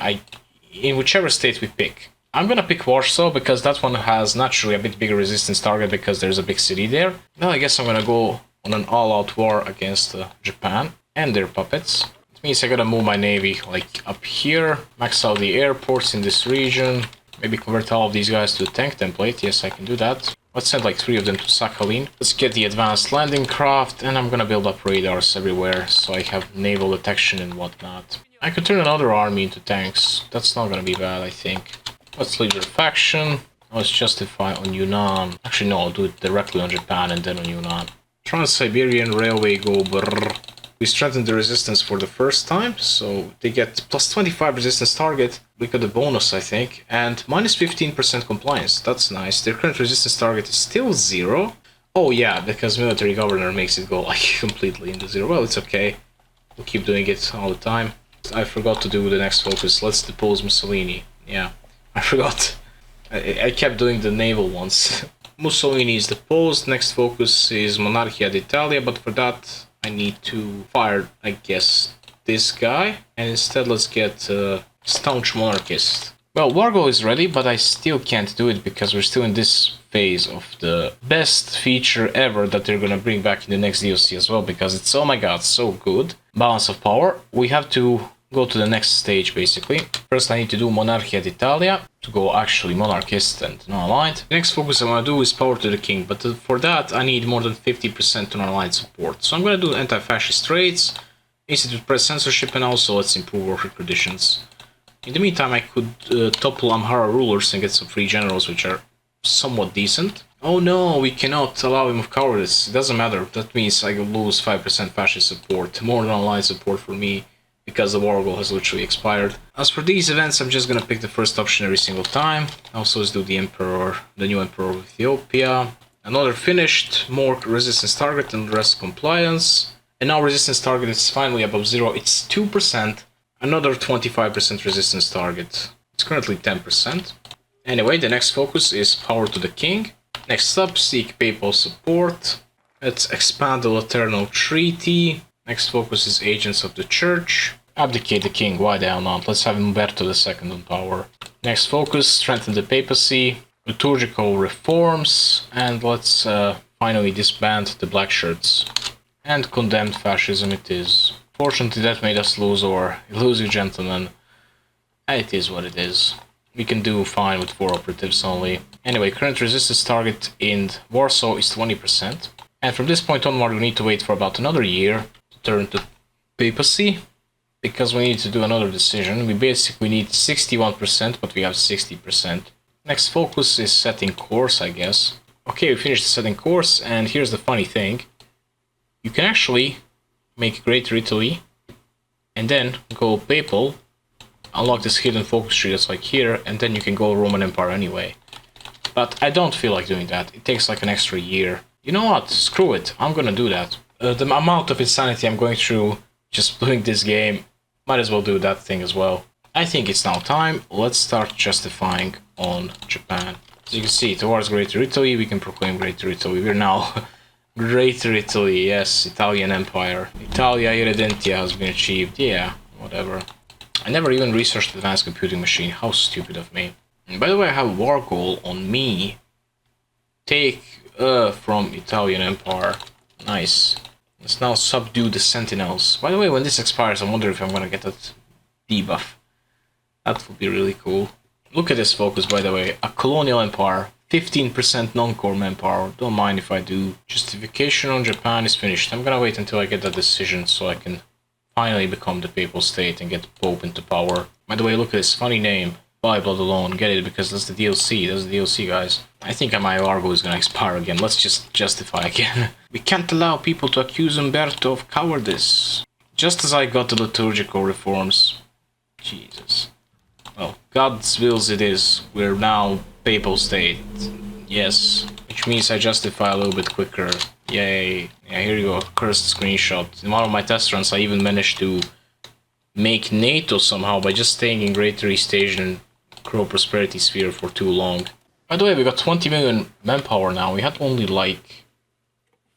in whichever state we pick. I'm gonna pick Warsaw because that one has naturally a bit bigger resistance target because there's a big city there. Now I guess I'm gonna go on an all-out war against Japan and their puppets. It means I gotta move my navy like up here, max out the airports in this region, maybe convert all of these guys to a tank template. Yes, I can do that. Let's send like 3 of them to Sakhalin. Let's get the advanced landing craft, and I'm gonna build up radars everywhere so I have naval detection and whatnot. I could turn another army into tanks. That's not gonna be bad, I think. Let's lead your faction. Let's justify on Yunnan. Actually, no, I'll do it directly on Japan and then on Yunnan. Trans-Siberian Railway go brrr. We strengthened the resistance for the first time, so they get plus 25 resistance target. We got a bonus, I think, and minus 15% compliance. That's nice. Their current resistance target is still 0. Oh yeah, because military governor makes it go like completely into 0. Well, it's okay. We'll keep doing it all the time. I forgot to do the next focus. Let's depose Mussolini. Yeah, I forgot. I kept doing the naval ones. Mussolini is deposed. Next focus is Monarchia d'Italia, but for that I need to fire, I guess, this guy. And instead let's get Staunch Monarchist. Well, war goal is ready, but I still can't do it because we're still in this phase of the best feature ever that they're gonna bring back in the next DLC as well, because it's, oh my god, so good. Balance of power. We have to go to the next stage, basically. First I need to do Monarchia d'Italia to go actually monarchist and non-aligned. The next focus I want to do is power to the king, but for that I need more than 50% non-aligned support. So I'm gonna do anti-fascist trades, institute press censorship, and also let's improve worker conditions. In the meantime, I could topple Amhara rulers and get some free generals, which are somewhat decent. Oh no, we cannot allow him of cowardice. It doesn't matter. That means I will lose 5% fascist support, more than online support for me, because the war goal has literally expired. As for these events, I'm just gonna pick the first option every single time. Also, let's do the emperor, the new emperor of Ethiopia. Another finished, more resistance target and the rest compliance. And now resistance target is finally above 0. It's 2%. Another 25% resistance target. It's currently 10%. Anyway, the next focus is power to the king. Next up, seek papal support. Let's expand the Lateral Treaty. Next focus is agents of the church. Abdicate the king, why the hell not? Let's have Umberto II on power. Next focus, strengthen the papacy. Liturgical reforms. And let's finally disband the black shirts. And condemn fascism it is. Fortunately, that made us lose our elusive gentleman. It is what it is. We can do fine with 4 operatives only. Anyway, current resistance target in Warsaw is 20%. And from this point onward, we need to wait for about another year to turn to papacy, because we need to do another decision. We basically need 61%, but we have 60%. Next focus is setting course, I guess. Okay, we finished setting course, and here's the funny thing. You can actually make Greater Italy, and then go papal, unlock this hidden focus tree that's like here, and then you can go Roman Empire anyway. But I don't feel like doing that. It takes like an extra year. You know what? Screw it. I'm gonna do that. The amount of insanity I'm going through just doing this game, might as well do that thing as well. I think it's now time. Let's start justifying on Japan. As you can see, towards Greater Italy, we can proclaim Greater Italy. We're now Greater Italy, yes, Italian Empire. Italia Irredentia has been achieved. Yeah, whatever. I never even researched advanced computing machine. How stupid of me. And by the way, I have a war goal on me. Take from Italian Empire. Nice. Let's now subdue the Sentinels. By the way, when this expires, I wonder if I'm gonna get that debuff. That would be really cool. Look at this focus, by the way. A colonial empire. 15% non-core manpower. Don't mind if I do. Justification on Japan is finished. I'm gonna wait until I get that decision so I can finally become the papal state and get Pope into power. By the way, look at this funny name. By Blood Alone. Get it because that's the DLC. That's the DLC, guys. I think my Argo is gonna expire again. Let's just justify again. We can't allow people to accuse Umberto of cowardice. Just as I got the liturgical reforms. Jesus. Well, God's wills it is. We're now papal state. Yes. Which means I justify a little bit quicker. Yay. Yeah, here you go. Cursed screenshot. In one of my test runs, I even managed to make NATO somehow by just staying in Greater East Asia and Crow Prosperity Sphere for too long. By the way, we got 20 million manpower now. We had only like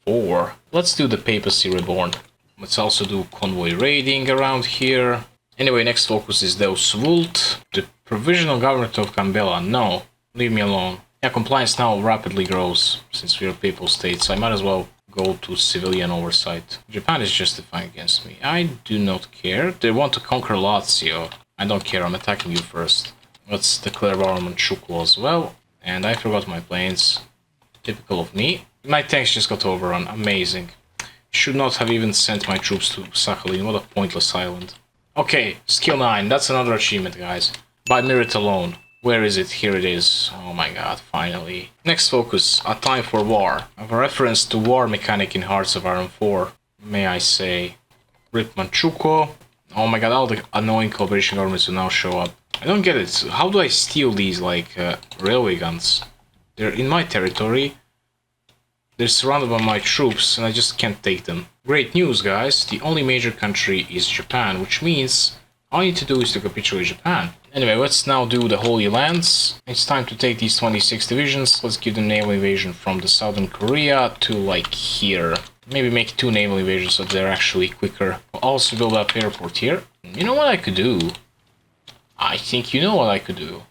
4. Let's do the Papacy Reborn. Let's also do convoy raiding around here. Anyway, next focus is Deus Vult. The Provisional Government of Gambella. No, leave me alone. Yeah, compliance now rapidly grows since we are papal state, so I might as well go to civilian oversight. Japan is justifying against me. I do not care. They want to conquer Lazio. I don't care, I'm attacking you first. Let's declare war on Manchukuo as well. And I forgot my planes. Typical of me. My tanks just got overrun. Amazing. Should not have even sent my troops to Sakhalin. What a pointless island. Okay, skill 9. That's another achievement, guys. By merit alone. Where is it? Here it is. Oh my god, finally. Next focus. A time for war. I have a reference to war mechanic in Hearts of Iron 4. May I say. Rip Manchukuo. Oh my god, all the annoying collaboration governments will now show up. I don't get it. How do I steal these, like, railway guns? They're in my territory. They're surrounded by my troops, and I just can't take them. Great news, guys. The only major country is Japan, which means all I need to do is to capitulate Japan. Anyway, let's now do the Holy Lands. It's time to take these 26 divisions. Let's give them naval invasion from the southern Korea to, like, here. Maybe make 2 naval invasions so they're actually quicker. We'll also build up airport here. You know what I could do? I think you know what I could do.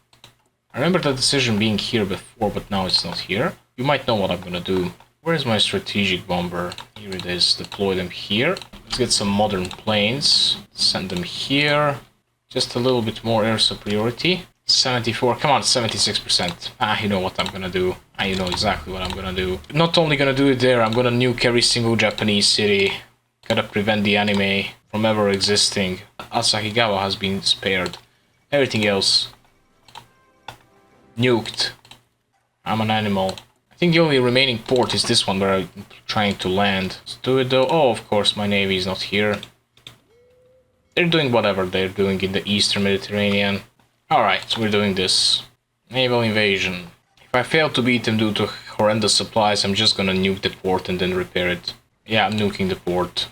I remember that decision being here before, but now it's not here. You might know what I'm gonna do. Where's my strategic bomber? Here it is. Deploy them here. Let's get some modern planes. Send them here. Just a little bit more air superiority. 74. Come on, 76%. You know what I'm gonna do. You know exactly what I'm gonna do. Not only gonna do it there, I'm gonna nuke every single Japanese city. Gotta prevent the anime from ever existing. Asahigawa has been spared. Everything else nuked. I'm an animal. I think the only remaining port is this one where I'm trying to land. Let's do it though. Oh, of course, my navy is not here. They're doing whatever they're doing in the Eastern Mediterranean. Alright, we're doing this. Naval invasion. If I fail to beat them due to horrendous supplies, I'm just gonna nuke the port and then repair it. Yeah, I'm nuking the port.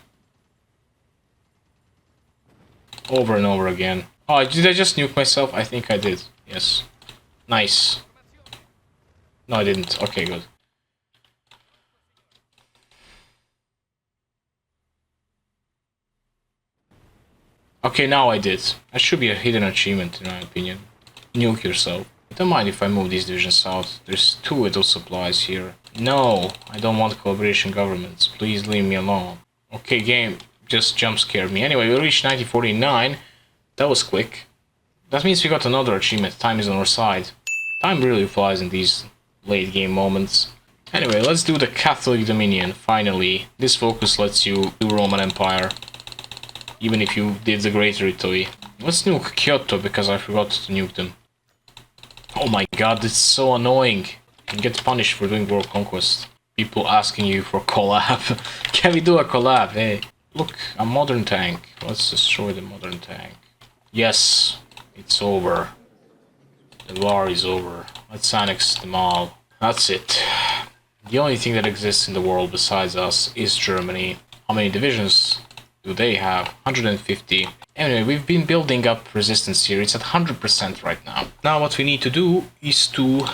Over and over again. Oh, did I just nuke myself? I think I did. Yes. Nice. No, I didn't. Okay, good. Okay, now I did. That should be a hidden achievement, in my opinion. Nuke yourself. I don't mind if I move these divisions south. There's 2 little supplies here. No, I don't want collaboration governments. Please leave me alone. Okay, game just jump scared me. Anyway, we reached 1949. That was quick. That means we got another achievement. Time is on our side. Time really flies in these late game moments. Anyway, let's do the Catholic Dominion, finally. This focus lets you do Roman Empire. Even if you did the Greater Italy. Let's nuke Kyoto because I forgot to nuke them. Oh my god, it's so annoying. You get punished for doing world conquest. People asking you for collab. Can we do a collab? Hey. Look, a modern tank. Let's destroy the modern tank. Yes, it's over. The war is over. Let's annex them all. That's it. The only thing that exists in the world besides us is Germany. How many divisions do they have? 150. Anyway, we've been building up resistance here. It's at 100% right now. Now what we need to do is to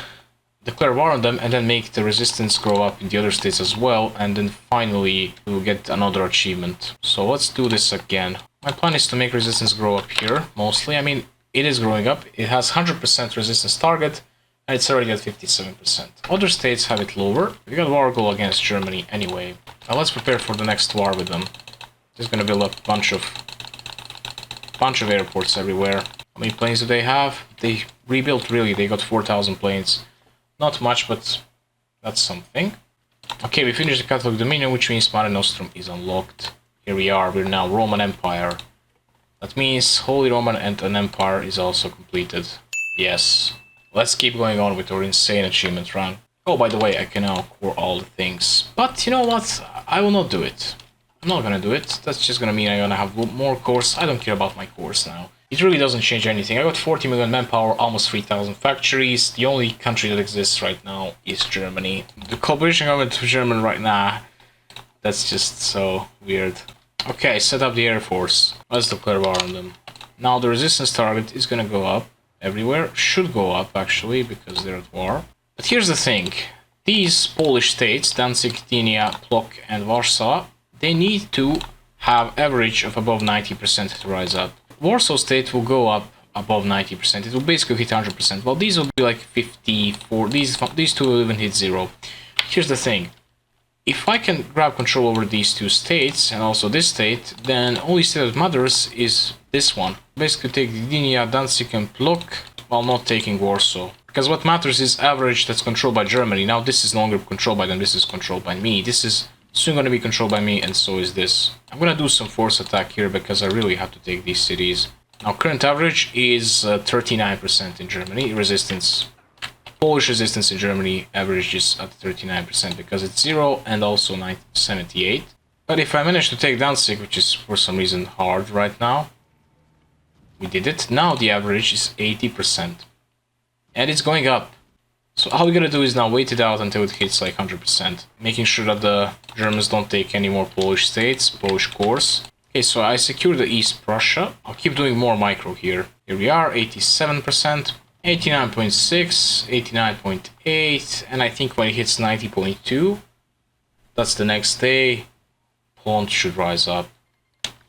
declare war on them and then make the resistance grow up in the other states as well, and then finally we'll get another achievement. So let's do this again. My plan is to make resistance grow up here, mostly. I mean, it is growing up. It has 100% resistance target, and it's already at 57%. Other states have it lower. We got war goal against Germany anyway. Now let's prepare for the next war with them. Just gonna build up a bunch of airports everywhere. How many planes do they have? They rebuilt, really. They got 4,000 planes. Not much, but that's something. Okay, we finished the Catholic Dominion, which means Mare Nostrum is unlocked. Here we are, we're now Roman Empire. That means Holy Roman and an Empire is also completed. Yes. Let's keep going on with our insane achievement run. Oh, by the way, I can now core all the things. But you know what? I will not do it. I'm not gonna do it. That's just gonna mean I'm gonna have more cores. I don't care about my cores now. It really doesn't change anything. I got 40 million manpower, almost 3,000 factories. The only country that exists right now is Germany. The collaboration government of Germany right now, that's just so weird. Okay, set up the Air Force. Let's declare war on them. Now the resistance target is gonna go up everywhere. Should go up, actually, because they're at war. But here's the thing. These Polish states, Danzig, Gdynia, Plock, and Warsaw, they need to have average of above 90% to rise up. Warsaw State will go up above 90%. It will basically hit 100%. Well, these will be like 54. These two will even hit 0. Here's the thing. If I can grab control over these 2 states, and also this state, then only state that matters is this one. Basically take Gdynia, Danzig, and Plock, while not taking Warsaw. Because what matters is average that's controlled by Germany. Now this is no longer controlled by them, this is controlled by me. This is soon going to be controlled by me, and so is this. I'm going to do some force attack here because I really have to take these cities. Now current average is 39% in Germany. Resistance, Polish resistance in Germany average is at 39% because it's 0 and also 78. But if I manage to take Danzig, which is for some reason hard right now, We did it. Now the average is 80%. And it's going up. So all we gotta do is now wait it out until it hits like 100%. Making sure that the Germans don't take any more Polish states, Polish cores. Okay, so I secured the East Prussia. I'll keep doing more micro here. Here we are, 87%, 89.6, 89.8, and I think when it hits 90.2, that's the next day, Poland should rise up.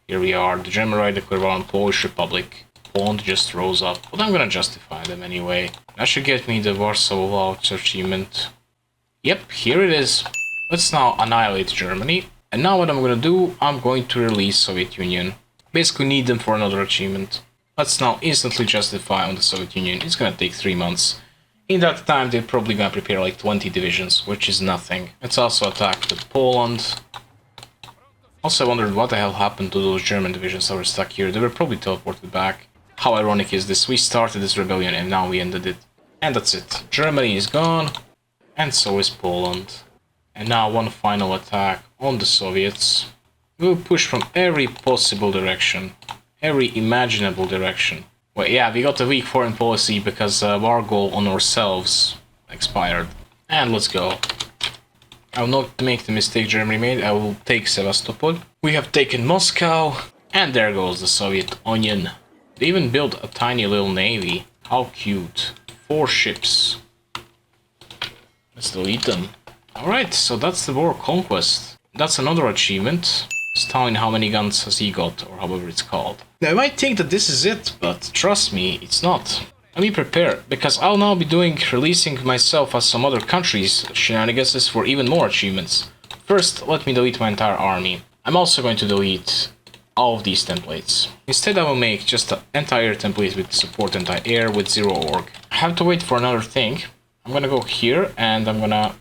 Here we are, the German right declared war on Polish Republic. Poland just rose up, but I'm gonna justify them anyway. That should get me the Warsaw Voucher achievement. Yep, here it is. Let's now annihilate Germany. And now what I'm gonna do, I'm going to release Soviet Union. Basically need them for another achievement. Let's now instantly justify on the Soviet Union. It's gonna take 3 months. In that time, they're probably gonna prepare like 20 divisions, which is nothing. Let's also attack with Poland. Also, I wondered what the hell happened to those German divisions that were stuck here. They were probably teleported back. How ironic is this? We started this rebellion and now we ended it. And that's it. Germany is gone. And so is Poland. And now one final attack on the Soviets. We'll push from every possible direction. Every imaginable direction. Well, yeah, we got a weak foreign policy because our goal on ourselves expired. And let's go. I will not make the mistake Germany made. I will take Sevastopol. We have taken Moscow. And there goes the Soviet Onion. They even built a tiny little navy. How cute. 4 ships. Let's delete them. Alright, so that's the war conquest. That's another achievement. Stalin, how many guns has he got, or however it's called. Now, I might think that this is it, but trust me, it's not. Let me prepare, because I'll now be releasing myself as some other countries' shenanigans for even more achievements. First, let me delete my entire army. I'm also going to delete all of these templates. Instead, I will make just an entire template with support anti-air with 0 org. I have to wait for another thing. I'm gonna go here and I'm gonna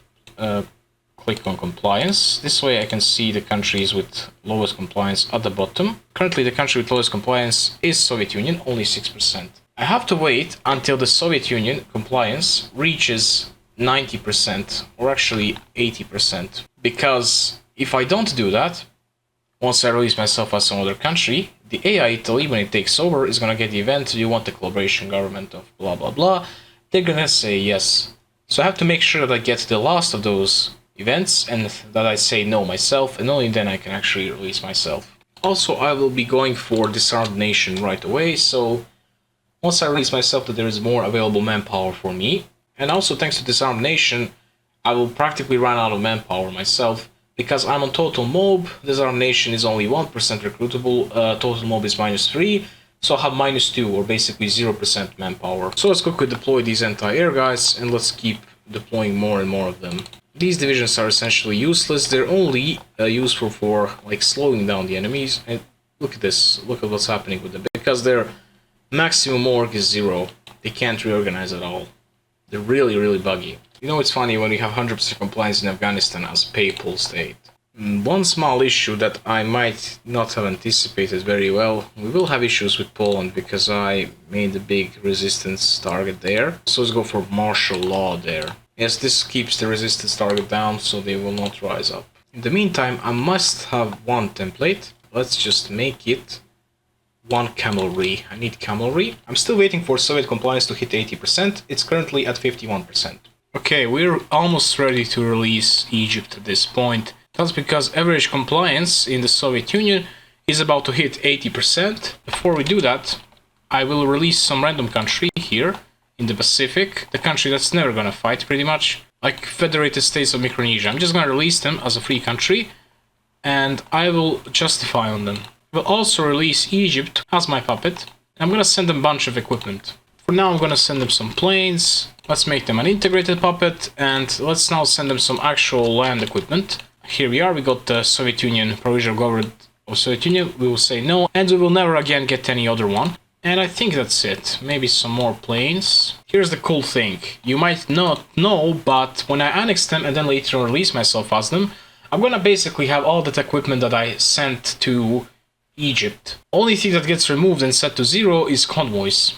click on compliance. This way I can see the countries with lowest compliance at the bottom. Currently the country with lowest compliance is Soviet Union, only 6%. I have to wait until the Soviet Union compliance reaches 90% or actually 80%. Because if I don't do that, once I release myself as some other country, the AI Italy, when it takes over, is gonna get the event, do you want the collaboration government of blah blah blah. They're gonna say yes. So I have to make sure that I get the last of those events and that I say no myself, and only then I can actually release myself. Also, I will be going for disarmed nation right away, so once I release myself that there is more available manpower for me, and also thanks to disarmed nation, I will practically run out of manpower myself, because I'm on total mob. Disarmed nation is only 1% recruitable, total mob is -3, so I'll have -2 or basically 0% manpower. So let's quickly deploy these anti-air guys and let's keep deploying more and more of them. These divisions are essentially useless. They're only useful for like slowing down the enemies. And look at this. Look at what's happening with them. Because their maximum org is 0. They can't reorganize at all. They're really, really buggy. You know, it's funny when we have 100% compliance in Afghanistan as papal state. One small issue that I might not have anticipated very well, we will have issues with Poland because I made a big resistance target there. So let's go for martial law there. Yes, this keeps the resistance target down so they will not rise up. In the meantime, I must have one template. Let's just make it one cavalry. I need cavalry. I'm still waiting for Soviet compliance to hit 80%. It's currently at 51%. Okay, we're almost ready to release Egypt at this point. That's because average compliance in the Soviet Union is about to hit 80%. Before we do that, I will release some random country here in the Pacific, the country that's never gonna fight pretty much, like Federated States of Micronesia. I'm just gonna release them as a free country and I will justify on them. I will also release Egypt as my puppet. I'm gonna send them a bunch of equipment. For now I'm gonna send them some planes, let's make them an integrated puppet, and let's now send them some actual land equipment. Here we are, we got the Soviet Union, Provisional Government of Soviet Union, we will say no, and we will never again get any other one. And I think that's it, maybe some more planes. Here's the cool thing, you might not know, but when I annex them and then later on release myself as them, I'm gonna basically have all that equipment that I sent to Egypt. Only thing that gets removed and set to 0 is convoys.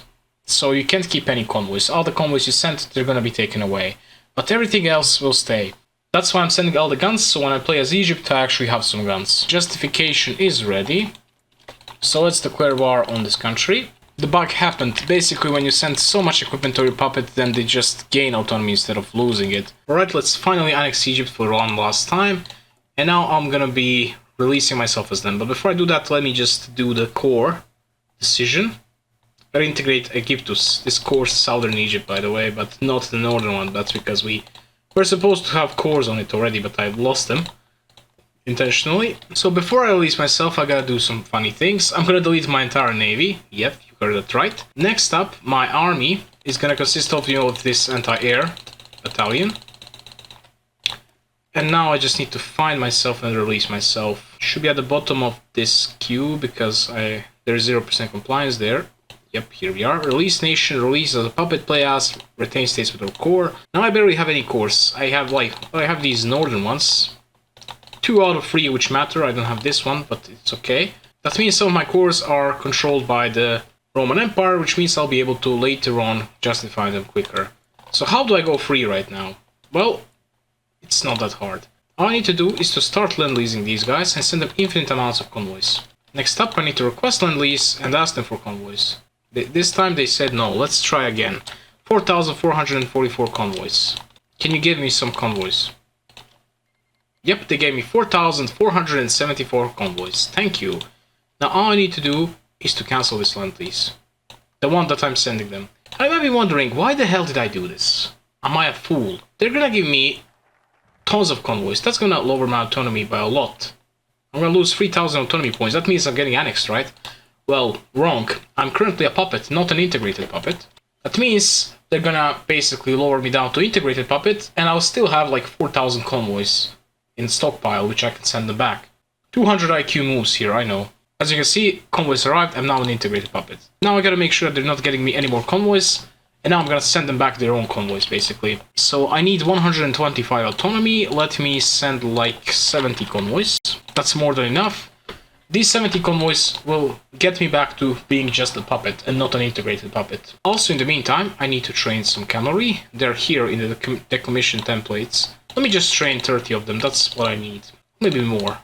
So you can't keep any convoys, all the convoys you sent, they're gonna be taken away. But everything else will stay. That's why I'm sending all the guns, so when I play as Egypt, I actually have some guns. Justification is ready. So let's declare war on this country. the bug happened. Basically, when you send so much equipment to your puppet, then they just gain autonomy instead of losing it. Alright, let's finally annex Egypt for one last time. And now I'm gonna be releasing myself as them. But before I do that, let me just do the core decision. Gotta integrate Egyptus. This core is southern Egypt, by the way, but not the northern one. That's because we were supposed to have cores on it already, but I lost them intentionally. So before I release myself, I gotta do some funny things. I'm gonna delete my entire navy. Yep, you got it right. Next up, my army is gonna consist of, of this anti-air battalion. And now I just need to find myself and release myself. Should be at the bottom of this queue because there's 0% compliance there. Yep, here we are. Release nation, release as a puppet, play as, retain states with our core. Now I barely have any cores. I have these northern ones. 2 out of 3 which matter. I don't have this one, but it's okay. That means some of my cores are controlled by the Roman Empire, which means I'll be able to later on justify them quicker. So how do I go free right now? Well, it's not that hard. All I need to do is to start lend-leasing these guys and send them infinite amounts of convoys. Next up, I need to request lend-lease and ask them for convoys. This time they said no. Let's try again. 4,444 convoys. Can you give me some convoys? Yep, they gave me 4,474 convoys. Thank you. Now all I need to do is to cancel this lend-lease. The one that I'm sending them. I might be wondering, why the hell did I do this? Am I a fool? They're gonna give me tons of convoys. That's gonna lower my autonomy by a lot. I'm gonna lose 3,000 autonomy points. That means I'm getting annexed, right? Well, wrong. I'm currently a puppet, not an integrated puppet. That means they're gonna basically lower me down to integrated puppet, and I'll still have like 4,000 convoys in stockpile, which I can send them back. 200 IQ moves here, I know. As you can see, convoys arrived. I'm now an integrated puppet. Now I gotta make sure they're not getting me any more convoys, and now I'm gonna send them back their own convoys, basically. So I need 125 autonomy. Let me send like 70 convoys. That's more than enough. These 70 convoys will get me back to being just a puppet and not an integrated puppet. Also, in the meantime, I need to train some cavalry. They're here in the decommission templates. Let me just train 30 of them. That's what I need. Maybe more.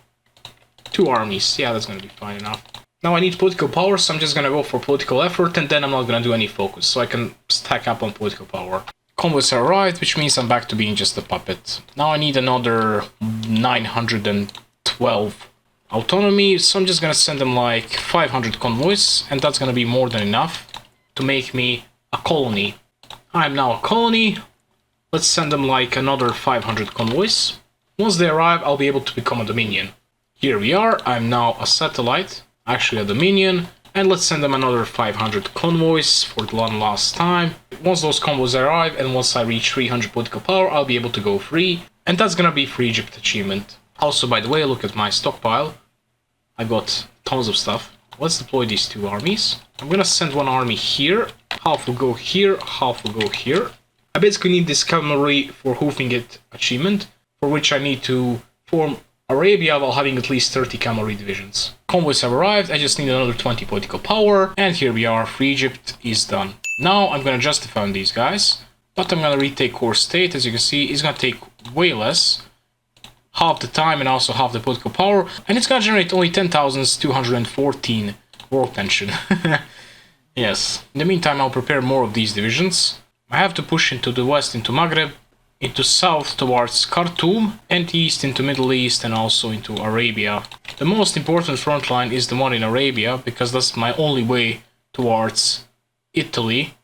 2 armies. Yeah, that's gonna be fine enough. Now I need political power, so I'm just gonna go for political effort, and then I'm not gonna do any focus, so I can stack up on political power. Convoys are arrived, which means I'm back to being just a puppet. Now I need another 912 autonomy, so I'm just gonna send them like 500 convoys, and that's gonna be more than enough to make me a colony. I'm now a colony. Let's send them like another 500 convoys. Once they arrive, I'll be able to become a dominion. Here we are. I'm now a satellite, actually a dominion, and let's send them another 500 convoys for the one last time. Once those convoys arrive and once I reach 300 political power, I'll be able to go free, and that's gonna be Free Egypt achievement. Also, by the way, look at my stockpile. I got tons of stuff. Let's deploy these 2 armies. I'm gonna send 1 army here. Half will go here, half will go here. I basically need this cavalry for hoofing it achievement, for which I need to form Arabia while having at least 30 cavalry divisions. Convoys have arrived. I just need another 20 political power. And here we are. Free Egypt is done. Now I'm gonna justify on these guys. But I'm gonna retake core state. As you can see, it's gonna take way less. Half the time and also half the political power, and it's gonna generate only 10,214 war tension. Yes. In the meantime, I'll prepare more of these divisions. I have to push into the west, into Maghreb, into south towards Khartoum, and east into Middle East and also into Arabia. The most important front line is the one in Arabia, because that's my only way towards Italy,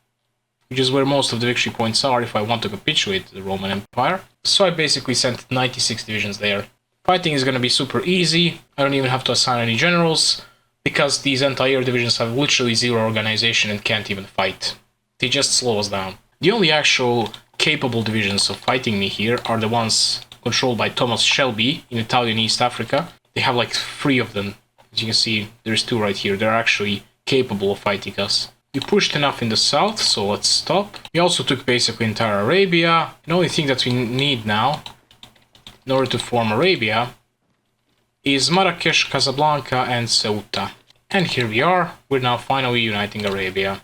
which is where most of the victory points are if I want to capitulate the Roman Empire. So I basically sent 96 divisions there. Fighting is going to be super easy. I don't even have to assign any generals, because these anti-air divisions have literally 0 organization and can't even fight. They just slow us down. The only actual capable divisions of fighting me here are the ones controlled by Thomas Shelby in Italian East Africa. They have like 3 of them. As you can see, there's 2 right here. They're actually capable of fighting us. We pushed enough in the south, so let's stop. We also took basically entire Arabia. The only thing that we need now, in order to form Arabia, is Marrakesh, Casablanca, and Ceuta. And here we are. We're now finally uniting Arabia,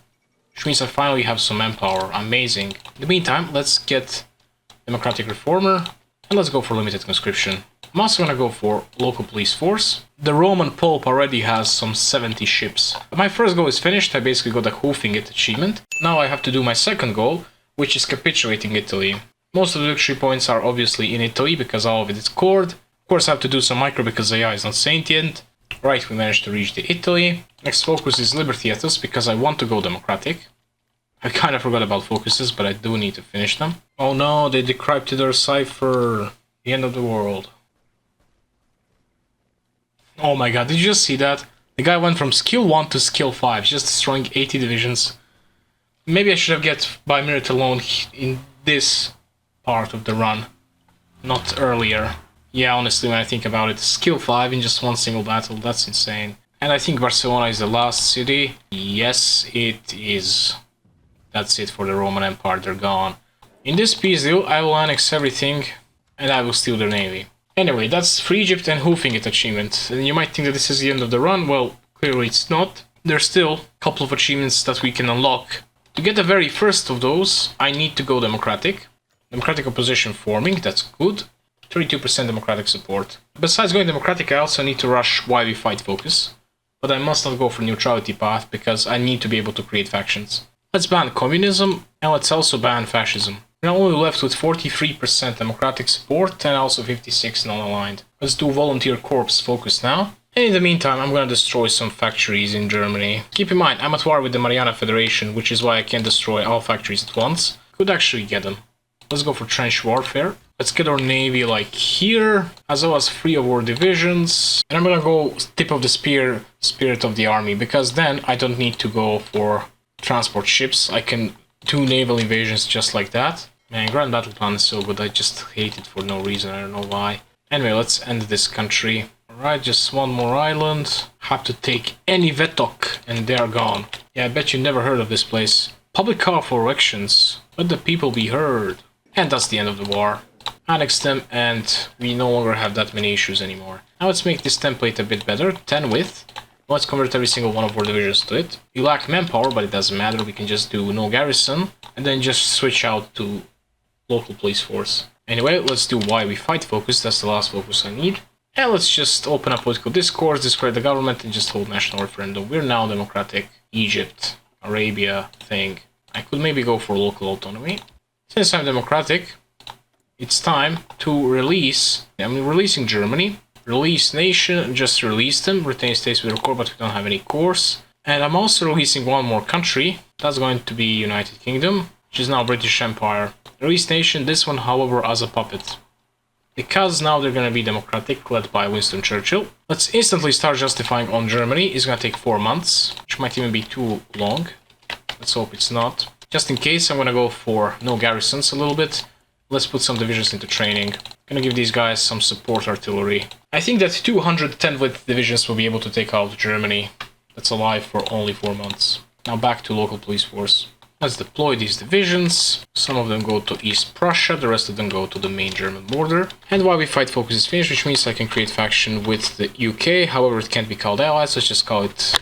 which means I finally have some manpower. Amazing. In the meantime, let's get Democratic Reformer, and let's go for limited conscription. I'm also gonna go for local police force. The Roman Pope already has some 70 ships. My first goal is finished, I basically got a hoofing it achievement. Now I have to do my second goal, which is capitulating Italy. Most of the victory points are obviously in Italy because all of it is scored. Of course I have to do some micro because AI is not sentient. Right, we managed to reach the Italy. Next focus is Liberty Ethos because I want to go democratic. I kind of forgot about focuses, but I do need to finish them. Oh no, they decrypted our cipher. The end of the world. Oh my god, did you just see that? The guy went from skill 1 to skill 5, just destroying 80 divisions. Maybe I should have get by merit alone in this part of the run, not earlier. Yeah, honestly, when I think about it, skill 5 in just one single battle, that's insane. And I think Barcelona is the last city. Yes, it is. That's it for the Roman Empire, they're gone. In this peace deal, I will annex everything, and I will steal their navy. Anyway, that's Free Egypt and Hoofing It achievement. And you might think that this is the end of the run. Well, clearly it's not. There's still a couple of achievements that we can unlock. To get the very first of those, I need to go democratic. Democratic opposition forming, that's good. 32% democratic support. Besides going democratic, I also need to rush why we fight focus. But I must not go for neutrality path because I need to be able to create factions. Let's ban communism and let's also ban fascism. We're now only left with 43% democratic support and also 56 non-aligned. Let's do volunteer corps focus now. And in the meantime, I'm gonna destroy some factories in Germany. Keep in mind, I'm at war with the Mariana Federation, which is why I can't destroy all factories at once. Could actually get them. Let's go for trench warfare. Let's get our navy like here, as well as 3 of our divisions. And I'm gonna go tip of the spear, spirit of the army, because then I don't need to go for transport ships. I can do naval invasions just like that. Man, Grand Battle Plan is so good, I just hate it for no reason, I don't know why. Anyway, let's end this country. Alright, just one more island. Have to take any Vetok, and they're gone. Yeah, I bet you never heard of this place. Public call for elections. Let the people be heard. And that's the end of the war. Annex them, and we no longer have that many issues anymore. Now let's make this template a bit better. 10 width. Let's convert every single one of our divisions to it. We lack manpower, but it doesn't matter. We can just do no garrison, and then just switch out to local police force. Anyway, let's do why we fight focus. That's the last focus I need. And let's just open up political discourse, discredit the government, and just hold national referendum. We're now democratic. Egypt, Arabia thing. I could maybe go for local autonomy. Since I'm democratic, it's time to release. I'm releasing Germany. Release nation, just release them. Retain states with their core, but we don't have any cores. And I'm also releasing one more country. That's going to be United Kingdom, which is now British Empire. Release nation, this one, however, as a puppet. Because now they're going to be democratic, led by Winston Churchill. Let's instantly start justifying on Germany. It's going to take 4 months, which might even be too long. Let's hope it's not. Just in case, I'm going to go for no garrisons a little bit. Let's put some divisions into training. Gonna give these guys some support artillery. I think that 210 width divisions will be able to take out Germany. That's alive for only 4 months. Now back to local police force. Let's deploy these divisions. Some of them go to East Prussia, the rest of them go to the main German border. And while we fight focus is finished, which means I can create faction with the UK. However, it can't be called allies, let's just call it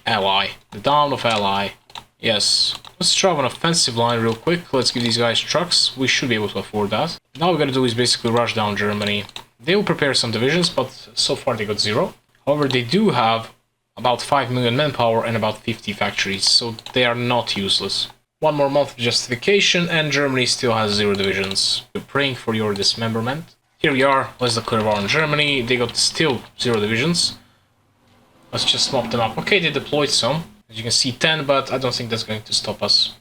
Ally. The Dawn of Ally. Yes. Let's try an offensive line real quick. Let's give these guys trucks. We should be able to afford that. Now we're gonna do is basically rush down Germany. They will prepare some divisions, but so far they got 0. However, they do have about 5 million manpower and about 50 factories, so they are not useless. 1 more month of justification and Germany still has 0 divisions. We're praying for your dismemberment. Here we are, let's declare war on Germany. They got still 0 divisions. Let's just mop them up. Okay, they deployed some. As you can see 10, but I don't think that's going to stop us.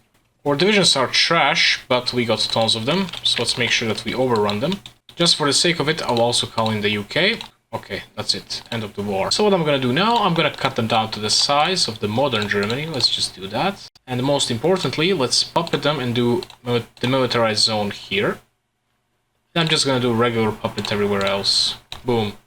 Our divisions are trash, but we got tons of them, so let's make sure that we overrun them. Just for the sake of it, I'll also call in the UK. Okay, that's it. End of the war. So what I'm gonna do now, I'm gonna cut them down to the size of the modern Germany. Let's just do that. And most importantly, let's puppet them and do the militarized zone here. And I'm just gonna do regular puppet everywhere else. Boom.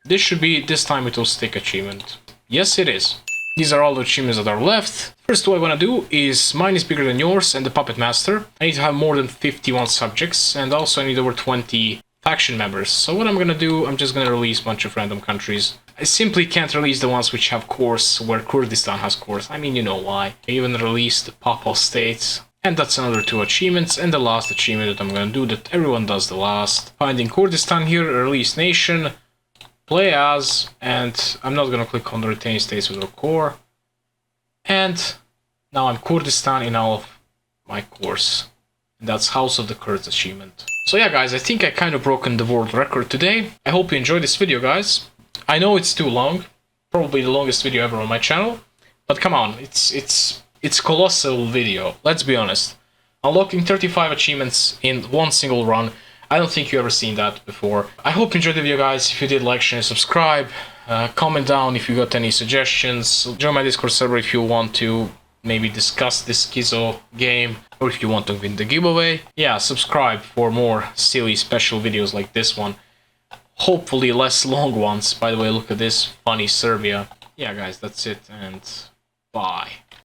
This time it will stick achievement. Yes, it is. These are all the achievements that are left. First, what I want to do is mine is bigger than yours and the puppet master. I need to have more than 51 subjects, and also I need over 20 faction members. So what I'm gonna do, I'm just gonna release a bunch of random countries. I simply can't release the ones which have cores where Kurdistan has cores. I mean, you know why. I even released the Papal States. And that's another 2 achievements. And the last achievement that I'm gonna do, that everyone does the last. Finding Kurdistan here, release nation. play as, and I'm not gonna click on the retain states with our core. And now I'm Kurdistan in all of my cores. And that's House of the Kurds achievement. So yeah guys, I think I kind of broken the world record today. I hope you enjoyed this video guys. I know it's too long, probably the longest video ever on my channel, but come on, it's colossal video, let's be honest. Unlocking 35 achievements in one single run, I don't think you ever seen that before. I hope you enjoyed the video guys. If you did, like, share, and subscribe. Comment down if you got any suggestions. Join my Discord server if you want to maybe discuss this schizo game, or if you want to win the giveaway. Yeah, subscribe for more silly special videos like this one. Hopefully less long ones. By the way, look at this funny Serbia. Yeah guys, that's it, and bye.